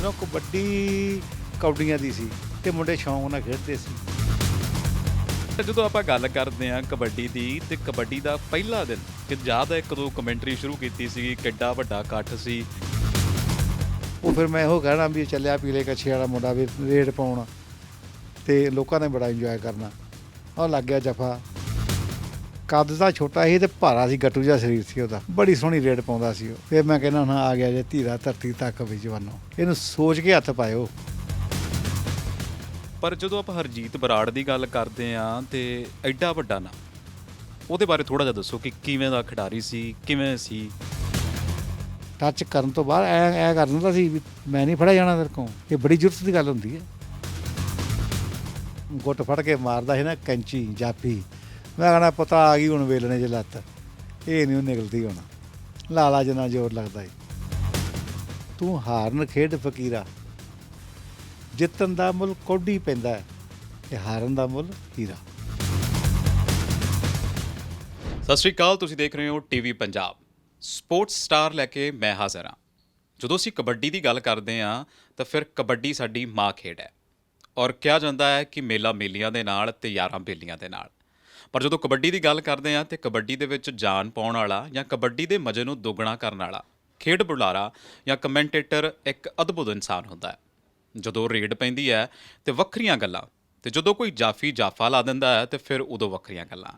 ਜਦੋਂ ਕਬੱਡੀ ਕੌਡੀਆਂ ਦੀ ਸੀ ਤੇ ਮੁੰਡੇ ਸ਼ੌਂਕ ਨਾਲ ਖੇਡਦੇ ਸੀ। ਤੇ ਜਦੋਂ ਆਪਾਂ ਗੱਲ ਕਰਦੇ ਹਾਂ ਕਬੱਡੀ ਦੀ ਤੇ ਕਬੱਡੀ ਦਾ ਪਹਿਲਾ ਦਿਨ ਕਿ ਯਾਦ ਹੈ ਕਦੋਂ ਕਮੈਂਟਰੀ ਸ਼ੁਰੂ ਕੀਤੀ ਸੀ, ਕਿੱਡਾ ਵੱਡਾ ਇਕੱਠ ਸੀ। ਉਹ ਫਿਰ ਮੈਂ ਇਹੋ ਕਹਿਣਾ ਵੀ ਚੱਲਿਆ ਪੀਲੇ ਕੱਛੇ ਵਾਲਾ ਮੁੰਡਾ ਵੀ ਰੇਡ ਪਾਉਣ ਤੇ ਲੋਕਾਂ ਨੇ ਬੜਾ ਇੰਜੋਏ ਕਰਨਾ। ਉਹ ਲੱਗ ਗਿਆ ਜਫਾ। ਕੱਦ ਤਾਂ ਛੋਟਾ ਸੀ ਤੇ ਭਾਰਾ ਸੀ, ਗੱਟੂ ਜਿਹਾ ਸਰੀਰ ਸੀ ਉਹਦਾ, ਬੜੀ ਸੋਹਣੀ ਰੇਡ ਪਾਉਂਦਾ ਸੀ ਉਹ। ਫਿਰ ਮੈਂ ਕਹਿੰਦਾ ਹੁਣ ਆ ਗਿਆ ਜੇ ਧੀਰਾ ਧਰਤੀ ਤੱਕ ਵੀ ਜਵਾਨੋ, ਇਹਨੂੰ ਸੋਚ ਕੇ ਹੱਥ ਪਾਇਓ। ਪਰ ਜਦੋਂ ਆਪਾਂ ਹਰਜੀਤ ਬਰਾੜ ਦੀ ਗੱਲ ਕਰਦੇ ਹਾਂ ਤੇ ਐਡਾ ਵੱਡਾ ਨਾ, ਉਹਦੇ ਬਾਰੇ ਥੋੜਾ ਜਿਹਾ ਦੱਸੋ ਕਿ ਕਿਵੇਂ ਦਾ ਖਿਡਾਰੀ ਸੀ, ਕਿਵੇਂ ਸੀ। ਟੱਚ ਕਰਨ ਤੋਂ ਬਾਅਦ ਐ ਕਰ ਦਿੰਦਾ ਸੀ ਵੀ ਮੈਂ ਨਹੀਂ ਫੜਿਆ ਜਾਣਾ ਤੇਰੇ ਕੋਲ। ਇਹ ਬੜੀ ਜ਼ਰੂਰਤ ਦੀ ਗੱਲ ਹੁੰਦੀ ਹੈ। ਗੁੱਟ ਫੜ ਕੇ ਮਾਰਦਾ ਸੀ ਨਾ ਕੈਂਚੀ ਜਾਪੀ, ਮੈਂ ਕਹਿਣਾ ਪਤਾ ਆ ਗਈ ਹੁਣ ਵੇਲਣੇ 'ਚ ਲੱਤ, ਇਹ ਨਹੀਂ ਉਹ ਨਿਕਲਦੀ ਹੁਣ, ਲਾਲਾ ਜਿੰਨਾ ਜ਼ੋਰ ਲੱਗਦਾ ਈ। ਤੂੰ ਹਾਰਨ ਖੇਡ ਫਕੀਰਾ, ਜਿੱਤਣ ਦਾ ਮੁੱਲ ਕੌਡੀ ਪੈਂਦਾ ਤੇ ਹਾਰਨ ਦਾ ਮੁੱਲ ਹੀਰਾ। ਸਤਿ ਸ਼੍ਰੀ ਅਕਾਲ, ਤੁਸੀਂ ਦੇਖ ਰਹੇ ਹੋ ਟੀਵੀ ਪੰਜਾਬ। ਸਪੋਰਟਸ ਸਟਾਰ ਲੈ ਕੇ ਮੈਂ ਹਾਜ਼ਰ ਹਾਂ। ਜਦੋਂ ਅਸੀਂ ਕਬੱਡੀ ਦੀ ਗੱਲ ਕਰਦੇ ਹਾਂ ਤਾਂ ਫਿਰ ਕਬੱਡੀ ਸਾਡੀ ਮਾਂ ਖੇਡ ਹੈ ਔਰ ਕਿਹਾ ਜਾਂਦਾ ਹੈ ਕਿ ਮੇਲਾ ਮੇਲੀਆਂ ਦੇ ਨਾਲ ਤੇ ਯਾਰਾਂ ਬੇਲੀਆਂ ਦੇ ਨਾਲ। ਪਰ ਜਦੋਂ ਕਬੱਡੀ ਦੀ ਗੱਲ ਕਰਦੇ ਹਾਂ ਤੇ ਕਬੱਡੀ ਦੇ ਵਿੱਚ ਜਾਨ ਪਾਉਣ ਵਾਲਾ ਜਾਂ ਕਬੱਡੀ ਦੇ ਮਜ਼ੇ ਨੂੰ ਦੁੱਗਣਾ ਕਰਨ ਵਾਲਾ ਖੇਡ ਬੁਲਾਰਾ ਜਾਂ ਕਮੈਂਟੇਟਰ ਇੱਕ ਅਦਭੁਤ ਇਨਸਾਨ ਹੁੰਦਾ ਹੈ। ਜਦੋਂ ਰੇਡ ਪੈਂਦੀ ਹੈ ਤੇ ਵੱਖਰੀਆਂ ਗੱਲਾਂ, ਤੇ ਜਦੋਂ ਕੋਈ ਜਾਫੀ ਜਾਫਾ ਲਾ ਦਿੰਦਾ ਹੈ ਤੇ ਫਿਰ ਉਦੋਂ ਵੱਖਰੀਆਂ ਗੱਲਾਂ।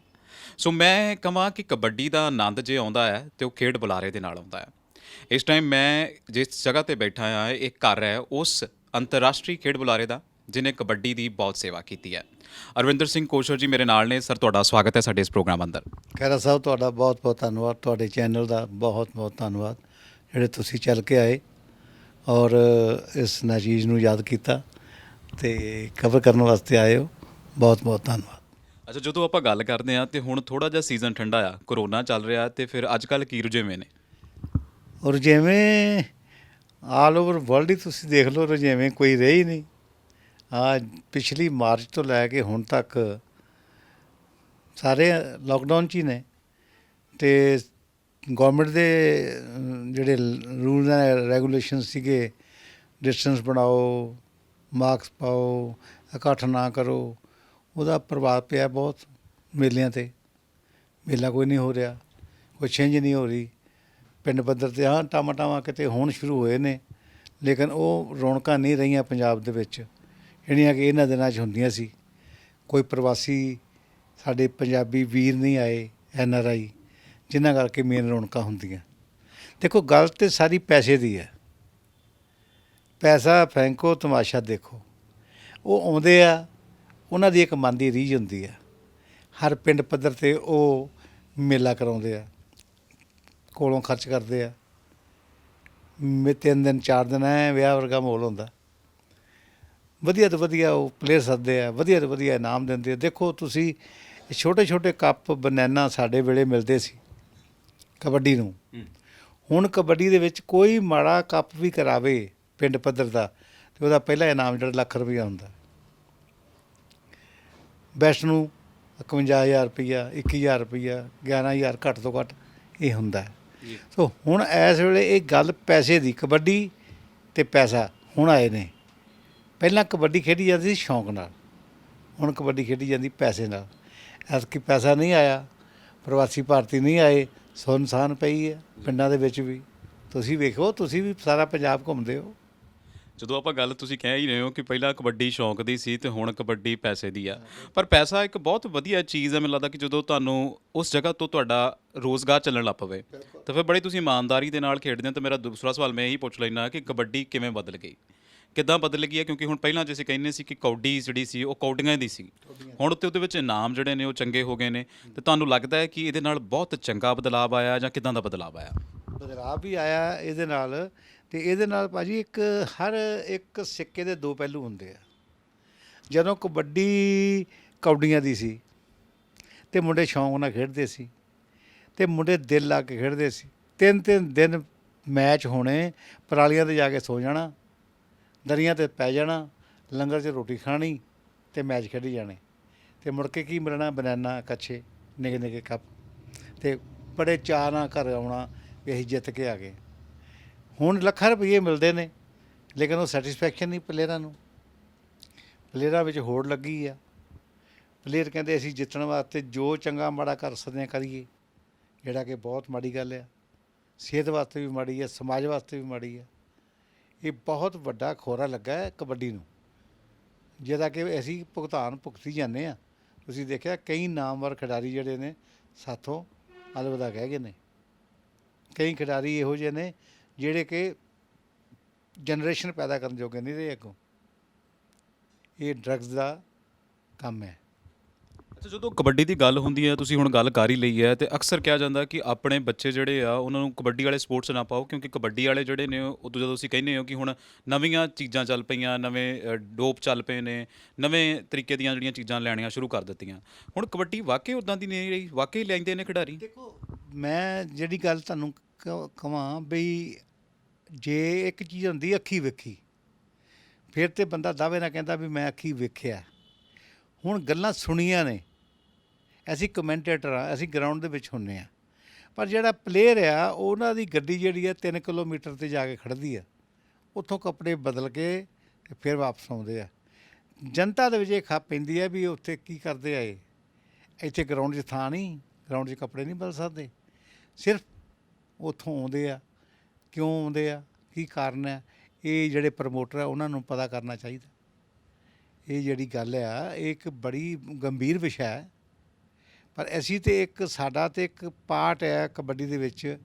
ਸੋ ਮੈਂ ਕਹਾਂ ਕਿ ਕਬੱਡੀ ਦਾ ਆਨੰਦ ਜੇ ਆਉਂਦਾ ਹੈ ਤੇ ਉਹ ਖੇਡ ਬੁਲਾਰੇ ਦੇ ਨਾਲ ਆਉਂਦਾ ਹੈ। ਇਸ ਟਾਈਮ ਮੈਂ ਜਿਸ ਜਗ੍ਹਾ ਤੇ ਬੈਠਾ ਹਾਂ ਇਹ ਘਰ ਹੈ ਉਸ ਅੰਤਰਰਾਸ਼ਟਰੀ ਖੇਡ ਬੁਲਾਰੇ ਦਾ ਜਿਹਨੇ ਕਬੱਡੀ ਦੀ ਬਹੁਤ ਸੇਵਾ ਕੀਤੀ ਹੈ। ਅਰਵਿੰਦਰ ਸਿੰਘ ਕੋਸ਼ਰ ਜੀ ਮੇਰੇ ਨਾਲ ਨੇ। ਸਰ ਤੁਹਾਡਾ ਸਵਾਗਤ ਹੈ ਸਾਡੇ ਇਸ ਪ੍ਰੋਗਰਾਮ ਅੰਦਰ। ਖਹਿਰਾ ਸਾਹਿਬ ਤੁਹਾਡਾ ਬਹੁਤ ਬਹੁਤ ਧੰਨਵਾਦ, ਤੁਹਾਡੇ ਚੈਨਲ ਦਾ ਬਹੁਤ ਬਹੁਤ ਧੰਨਵਾਦ ਜਿਹੜੇ ਤੁਸੀਂ ਚੱਲ ਕੇ ਆਏ ਔਰ ਇਸ ਨਾਚੀਜ਼ ਨੂੰ ਯਾਦ ਕੀਤਾ ਤੇ ਕਵਰ ਕਰਨ ਵਾਸਤੇ ਆਏ ਹੋ। ਬਹੁਤ ਬਹੁਤ ਧੰਨਵਾਦ। ਅੱਛਾ, ਜਦੋਂ ਆਪਾਂ ਗੱਲ ਕਰਦੇ ਹਾਂ ਤੇ ਹੁਣ ਥੋੜਾ ਜਿਹਾ ਸੀਜ਼ਨ ਠੰਡਾ ਆ, ਕਰੋਨਾ ਚੱਲ ਰਿਹਾ ਤੇ ਫਿਰ ਅੱਜ ਕੱਲ੍ਹ ਕੀ ਰੁਝੇਵੇਂ ਨੇ? ਔਰ ਜਿਵੇਂ ਆਲ ਓਵਰ ਵਰਲਡ ਹੀ ਤੁਸੀਂ ਦੇਖ ਲਓ, ਰੁਝੇਵੇਂ ਕੋਈ ਰਹੇ ਹੀ ਨਹੀਂ। ਪਿਛਲੀ ਮਾਰਚ ਤੋਂ ਲੈ ਕੇ ਹੁਣ ਤੱਕ ਸਾਰੇ ਲੋਕਡਾਊਨ 'ਚ ਹੀ ਨੇ ਅਤੇ ਗੌਰਮੈਂਟ ਦੇ ਜਿਹੜੇ ਰੂਲਸ ਐਂਡ ਰੈਗੂਲੇਸ਼ਨ ਸੀਗੇ, ਡਿਸਟੈਂਸ ਬਣਾਓ, ਮਾਸਕ ਪਾਓ, ਇਕੱਠ ਨਾ ਕਰੋ, ਉਹਦਾ ਪ੍ਰਭਾਵ ਪਿਆ ਬਹੁਤ ਮੇਲਿਆਂ 'ਤੇ। ਮੇਲਾ ਕੋਈ ਨਹੀਂ ਹੋ ਰਿਹਾ, ਕੋਈ ਛਿੰਝ ਨਹੀਂ ਹੋ ਰਹੀ। ਪਿੰਡ ਪੱਧਰ 'ਤੇ ਟਾਵਾਂ ਟਾਵਾਂ ਕਿਤੇ ਹੁਣ ਸ਼ੁਰੂ ਹੋਏ ਨੇ, ਲੇਕਿਨ ਉਹ ਰੌਣਕਾਂ ਨਹੀਂ ਰਹੀਆਂ ਪੰਜਾਬ ਦੇ ਵਿੱਚ ਜਿਹੜੀਆਂ ਕਿ ਇਹਨਾਂ ਦਿਨਾਂ 'ਚ ਹੁੰਦੀਆਂ ਸੀ। ਕੋਈ ਪ੍ਰਵਾਸੀ ਸਾਡੇ ਪੰਜਾਬੀ ਵੀਰ ਨਹੀਂ ਆਏ, NRI, ਜਿਨ੍ਹਾਂ ਕਰਕੇ ਮੇਨ ਰੌਣਕਾਂ ਹੁੰਦੀਆਂ। ਦੇਖੋ ਗੱਲ ਤਾਂ ਸਾਰੀ ਪੈਸੇ ਦੀ ਹੈ। ਪੈਸਾ ਫੈਂਕੋ, ਤਮਾਸ਼ਾ ਦੇਖੋ। ਉਹ ਆਉਂਦੇ ਆ, ਉਹਨਾਂ ਦੀ ਇੱਕ ਮਨ ਦੀ ਰੀਝ ਹੁੰਦੀ ਹੈ। ਹਰ ਪਿੰਡ ਪੱਧਰ 'ਤੇ ਉਹ ਮੇਲਾ ਕਰਾਉਂਦੇ ਆ, ਕੋਲੋਂ ਖਰਚ ਕਰਦੇ ਆ। 3 ਦਿਨ 4 ਦਿਨ ਵਿਆਹ ਵਰਗਾ ਮਾਹੌਲ ਹੁੰਦਾ। ਵਧੀਆ ਤੋਂ ਵਧੀਆ ਉਹ ਪਲੇਅਰ ਸੱਦਦੇ ਆ, ਵਧੀਆ ਤੋਂ ਵਧੀਆ ਇਨਾਮ ਦਿੰਦੇ ਆ। ਦੇਖੋ ਤੁਸੀਂ ਛੋਟੇ ਛੋਟੇ ਕੱਪ ਬਨੈਨਾ ਸਾਡੇ ਵੇਲੇ ਮਿਲਦੇ ਸੀ ਕਬੱਡੀ ਨੂੰ। ਹੁਣ ਕਬੱਡੀ ਦੇ ਵਿੱਚ ਕੋਈ ਮਾੜਾ ਕੱਪ ਵੀ ਕਰਾਵੇ ਪਿੰਡ ਪੱਧਰ ਦਾ ਅਤੇ ਉਹਦਾ ਪਹਿਲਾ ਇਨਾਮ ਜਿਹੜਾ ਲੱਖ ਰੁਪਈਆ ਹੁੰਦਾ। ਬੈਸਟ ਨੂੰ 51,000 ਰੁਪਈਆ, 21,000 ਰੁਪਈਆ, 11,000 ਘੱਟ ਤੋਂ ਘੱਟ ਇਹ ਹੁੰਦਾ। ਸੋ ਹੁਣ ਇਸ ਵੇਲੇ ਇਹ ਗੱਲ ਪੈਸੇ ਦੀ, ਕਬੱਡੀ ਅਤੇ ਪੈਸਾ ਹੁਣ ਆਏ ਨੇ। ਪਹਿਲਾਂ ਕਬੱਡੀ ਖੇਡੀ ਜਾਂਦੀ ਸੀ ਸ਼ੌਂਕ ਨਾਲ, ਹੁਣ ਕਬੱਡੀ ਖੇਡੀ ਜਾਂਦੀ ਪੈਸੇ ਨਾਲ। ਐਤਕੀ ਪੈਸਾ ਨਹੀਂ ਆਇਆ, ਪ੍ਰਵਾਸੀ ਭਾਰਤੀ ਨਹੀਂ ਆਏ, ਸੁੰਨਸਾਨ ਪਈ ਹੈ ਪਿੰਡਾਂ ਦੇ ਵਿੱਚ ਵੀ। ਤੁਸੀਂ ਵੇਖੋ, ਤੁਸੀਂ ਵੀ ਸਾਰਾ ਪੰਜਾਬ ਘੁੰਮਦੇ ਹੋ। ਜਦੋਂ ਆਪਾਂ ਗੱਲ, ਤੁਸੀਂ ਕਹਿ ਹੀ ਰਹੇ ਹੋ ਕਿ ਪਹਿਲਾਂ ਕਬੱਡੀ ਸ਼ੌਂਕ ਦੀ ਸੀ ਤੇ ਹੁਣ ਕਬੱਡੀ ਪੈਸੇ ਦੀ ਆ। ਪਰ ਪੈਸਾ ਇੱਕ ਬਹੁਤ ਵਧੀਆ ਚੀਜ਼ ਹੈ। ਮੈਨੂੰ ਲੱਗਦਾ ਕਿ ਜਦੋਂ ਤੁਹਾਨੂੰ ਉਸ ਜਗ੍ਹਾ ਤੋਂ ਤੁਹਾਡਾ ਰੋਜ਼ਗਾਰ ਚੱਲਣ ਲੱਗ ਪਵੇ ਤਾਂ ਫਿਰ ਬੜੀ ਤੁਸੀਂ ਇਮਾਨਦਾਰੀ ਦੇ ਨਾਲ ਖੇਡਦੇ ਹੋ। ਤਾਂ ਮੇਰਾ ਦੂਸਰਾ ਸਵਾਲ ਮੈਂ ਇਹੀ ਪੁੱਛ ਲੈਂਦਾ ਕਿ ਕਬੱਡੀ ਕਿਵੇਂ ਬਦਲ ਗਈ, ਕਿੱਦਾਂ ਬਦਲ ਗਈ ਹੈ? ਕਿਉਂਕਿ ਹੁਣ ਪਹਿਲਾਂ ਜੇ ਅਸੀਂ ਕਹਿੰਦੇ ਸੀ ਕਿ ਕੌਡੀ ਜਿਹੜੀ ਸੀ ਉਹ ਕੌਡੀਆਂ ਦੀ ਸੀ, ਹੁਣ ਤੇ ਉਹਦੇ ਵਿੱਚ ਇਨਾਮ ਜਿਹੜੇ ਨੇ ਉਹ ਚੰਗੇ ਹੋ ਗਏ ਨੇ। ਤੇ ਤੁਹਾਨੂੰ ਲੱਗਦਾ ਹੈ ਕਿ ਇਹਦੇ ਨਾਲ ਬਹੁਤ ਚੰਗਾ ਬਦਲਾਅ ਆਇਆ ਜਾਂ ਕਿੱਦਾਂ ਦਾ ਬਦਲਾਅ ਆਇਆ? ਬਦਲਾਅ ਵੀ ਆਇਆ ਇਹਦੇ ਨਾਲ। ਅਤੇ ਇਹਦੇ ਨਾਲ ਭਾਅ ਜੀ ਹਰ ਇੱਕ ਸਿੱਕੇ ਦੇ ਦੋ ਪਹਿਲੂ ਹੁੰਦੇ ਆ। ਜਦੋਂ ਕਬੱਡੀ ਕੌਡੀਆਂ ਦੀ ਸੀ ਅਤੇ ਮੁੰਡੇ ਸ਼ੌਂਕ ਨਾਲ ਖੇਡਦੇ ਸੀ ਅਤੇ ਮੁੰਡੇ ਦਿਲ ਲਾ ਕੇ ਖੇਡਦੇ ਸੀ। 3-3 ਦਿਨ ਮੈਚ ਹੋਣੇ, ਪਰਾਲੀਆਂ 'ਤੇ ਜਾ ਕੇ ਸੋ ਜਾਣਾ, ਦਰੀਆਂ 'ਤੇ ਪੈ ਜਾਣਾ, ਲੰਗਰ 'ਚ ਰੋਟੀ ਖਾਣੀ ਅਤੇ ਮੈਚ ਖੇਡੀ ਜਾਣੇ। ਅਤੇ ਮੁੜ ਕੇ ਕੀ ਮਿਲਣਾ? ਬਨਾਨਾ, ਕੱਛੇ, ਨਿੱਕੇ ਨਿੱਕੇ ਕੱਪ, ਅਤੇ ਬੜੇ ਚਾਅ ਨਾਲ ਘਰ ਆਉਣਾ ਵੀ ਅਸੀਂ ਜਿੱਤ ਕੇ ਆ ਗਏ। ਹੁਣ ਲੱਖਾਂ ਰੁਪਈਏ ਮਿਲਦੇ ਨੇ ਲੇਕਿਨ ਉਹ ਸੈਟਿਸਫੈਕਸ਼ਨ ਨਹੀਂ ਪਲੇਅਰਾਂ ਨੂੰ। ਪਲੇਅਰਾਂ ਵਿੱਚ ਹੋੜ ਲੱਗੀ ਆ। ਪਲੇਅਰ ਕਹਿੰਦੇ ਅਸੀਂ ਜਿੱਤਣ ਵਾਸਤੇ ਜੋ ਚੰਗਾ ਮਾੜਾ ਕਰ ਸਕਦੇ ਹਾਂ ਕਰੀਏ, ਜਿਹੜਾ ਕਿ ਬਹੁਤ ਮਾੜੀ ਗੱਲ ਆ। ਸਿਹਤ ਵਾਸਤੇ ਵੀ ਮਾੜੀ ਆ, ਸਮਾਜ ਵਾਸਤੇ ਵੀ ਮਾੜੀ ਆ। ਇਹ ਬਹੁਤ ਵੱਡਾ ਖੋਰਾ ਲੱਗਾ ਹੈ ਕਬੱਡੀ ਨੂੰ, ਜਿਹਦਾ ਕਿ ਅਸੀਂ ਭੁਗਤਾਨ ਭੁਗਤੀ ਜਾਂਦੇ ਹਾਂ। ਤੁਸੀਂ ਦੇਖਿਆ ਕਈ ਨਾਮਵਰ ਖਿਡਾਰੀ ਜਿਹੜੇ ਨੇ ਸਾਥੋਂ ਅਲਵਿਦਾ ਕਹਿ ਗਏ ਨੇ। ਕਈ ਖਿਡਾਰੀ ਇਹੋ ਜਿਹੇ ਨੇ ਜਿਹੜੇ ਕਿ ਜਨਰੇਸ਼ਨ ਪੈਦਾ ਕਰਨ ਜੋਗੇ ਨਹੀਂ ਰਹੇ ਅੱਗੋਂ। ਇਹ ਡਰੱਗਸ ਦਾ ਕੰਮ ਹੈ। ਅੱਛਾ, ਜਦੋਂ ਕਬੱਡੀ ਦੀ ਗੱਲ ਹੁੰਦੀ ਹੈ, ਤੁਸੀਂ ਹੁਣ ਗੱਲ ਕਰ ਹੀ ਲਈ ਹੈ, ਤੇ ਅਕਸਰ ਕਿਹਾ ਜਾਂਦਾ ਕਿ ਆਪਣੇ ਬੱਚੇ ਜਿਹੜੇ ਆ ਉਹਨਾਂ ਨੂੰ ਕਬੱਡੀ ਵਾਲੇ ਸਪੋਰਟਸ ਨਾ ਪਾਓ, ਕਿਉਂਕਿ ਕਬੱਡੀ ਵਾਲੇ ਜਿਹੜੇ ਨੇ ਉਹ ਜਦੋਂ ਤੁਸੀਂ ਕਹਿੰਦੇ ਹੋ ਕਿ ਹੁਣ ਨਵੀਆਂ ਚੀਜ਼ਾਂ ਚੱਲ ਪਈਆਂ, ਨਵੇਂ ਡੋਪ ਚੱਲ ਪਏ ਨੇ, ਨਵੇਂ ਤਰੀਕੇ ਦੀਆਂ ਜਿਹੜੀਆਂ ਚੀਜ਼ਾਂ ਲੈਣੀਆਂ ਸ਼ੁਰੂ ਕਰ ਦਿੱਤੀਆਂ, ਹੁਣ ਕਬੱਡੀ ਵਾਕਈ ਉੱਦਾਂ ਦੀ ਨਹੀਂ ਰਹੀ, ਵਾਕਈ ਲੈਂਦੇ ਨੇ ਖਿਡਾਰੀ। ਦੇਖੋ, ਮੈਂ ਜਿਹੜੀ ਗੱਲ ਤੁਹਾਨੂੰ ਕਹਾਂ ਬਈ, ਜੇ ਇੱਕ ਚੀਜ਼ ਹੁੰਦੀ ਅੱਖੀ ਵੇਖੀ, ਫਿਰ ਤੇ ਬੰਦਾ ਦਾਅਵੇ ਨਾਲ ਕਹਿੰਦਾ ਵੀ ਮੈਂ ਅੱਖੀ ਵੇਖਿਆ। ਹੁਣ ਗੱਲਾਂ ਸੁਣੀਆਂ ਨੇ, ਅਸੀਂ ਕਮੈਂਟੇਟਰ ਆ, ਅਸੀਂ ਗਰਾਊਂਡ ਦੇ ਵਿੱਚ ਹੁੰਦੇ ਹਾਂ, ਪਰ ਜਿਹੜਾ ਪਲੇਅਰ ਆ ਉਹਨਾਂ ਦੀ ਗੱਡੀ ਜਿਹੜੀ ਆ 3 ਕਿਲੋਮੀਟਰ 'ਤੇ ਜਾ ਕੇ ਖੜ੍ਹਦੀ ਆ, ਉੱਥੋਂ ਕੱਪੜੇ ਬਦਲ ਕੇ ਤੇ ਫਿਰ ਵਾਪਸ ਆਉਂਦੇ ਆ। ਜਨਤਾ ਦੇ ਵਿੱਚ ਇਹ ਖੱਪ ਪੈਂਦੀ ਹੈ ਵੀ ਉੱਥੇ ਕੀ ਕਰਦੇ ਆ ਇਹ, ਇੱਥੇ ਗਰਾਊਂਡ 'ਚ ਥਾਂ ਨਹੀਂ, ਗਰਾਊਂਡ 'ਚ ਕੱਪੜੇ ਨਹੀਂ ਬਦਲ ਸਕਦੇ। ਸਿਰਫ ਉੱਥੋਂ ਆਉਂਦੇ ਆ, ਕਿਉਂ ਆਉਂਦੇ ਆ, ਕੀ ਕਾਰਨ ਹੈ, ਇਹ ਜਿਹੜੇ ਪ੍ਰਮੋਟਰ ਆ ਉਹਨਾਂ ਨੂੰ ਪਤਾ ਕਰਨਾ ਚਾਹੀਦਾ। ਇਹ ਜਿਹੜੀ ਗੱਲ ਆ ਇਹ ਇੱਕ ਬੜੀ ਗੰਭੀਰ ਵਿਸ਼ਾ ਹੈ, ਪਰ ਅਸੀਂ ਤਾਂ ਇੱਕ ਸਾਡਾ ਤਾਂ ਇੱਕ ਪਾਰਟ ਹੈ ਕਬੱਡੀ ਦੇ ਵਿੱਚ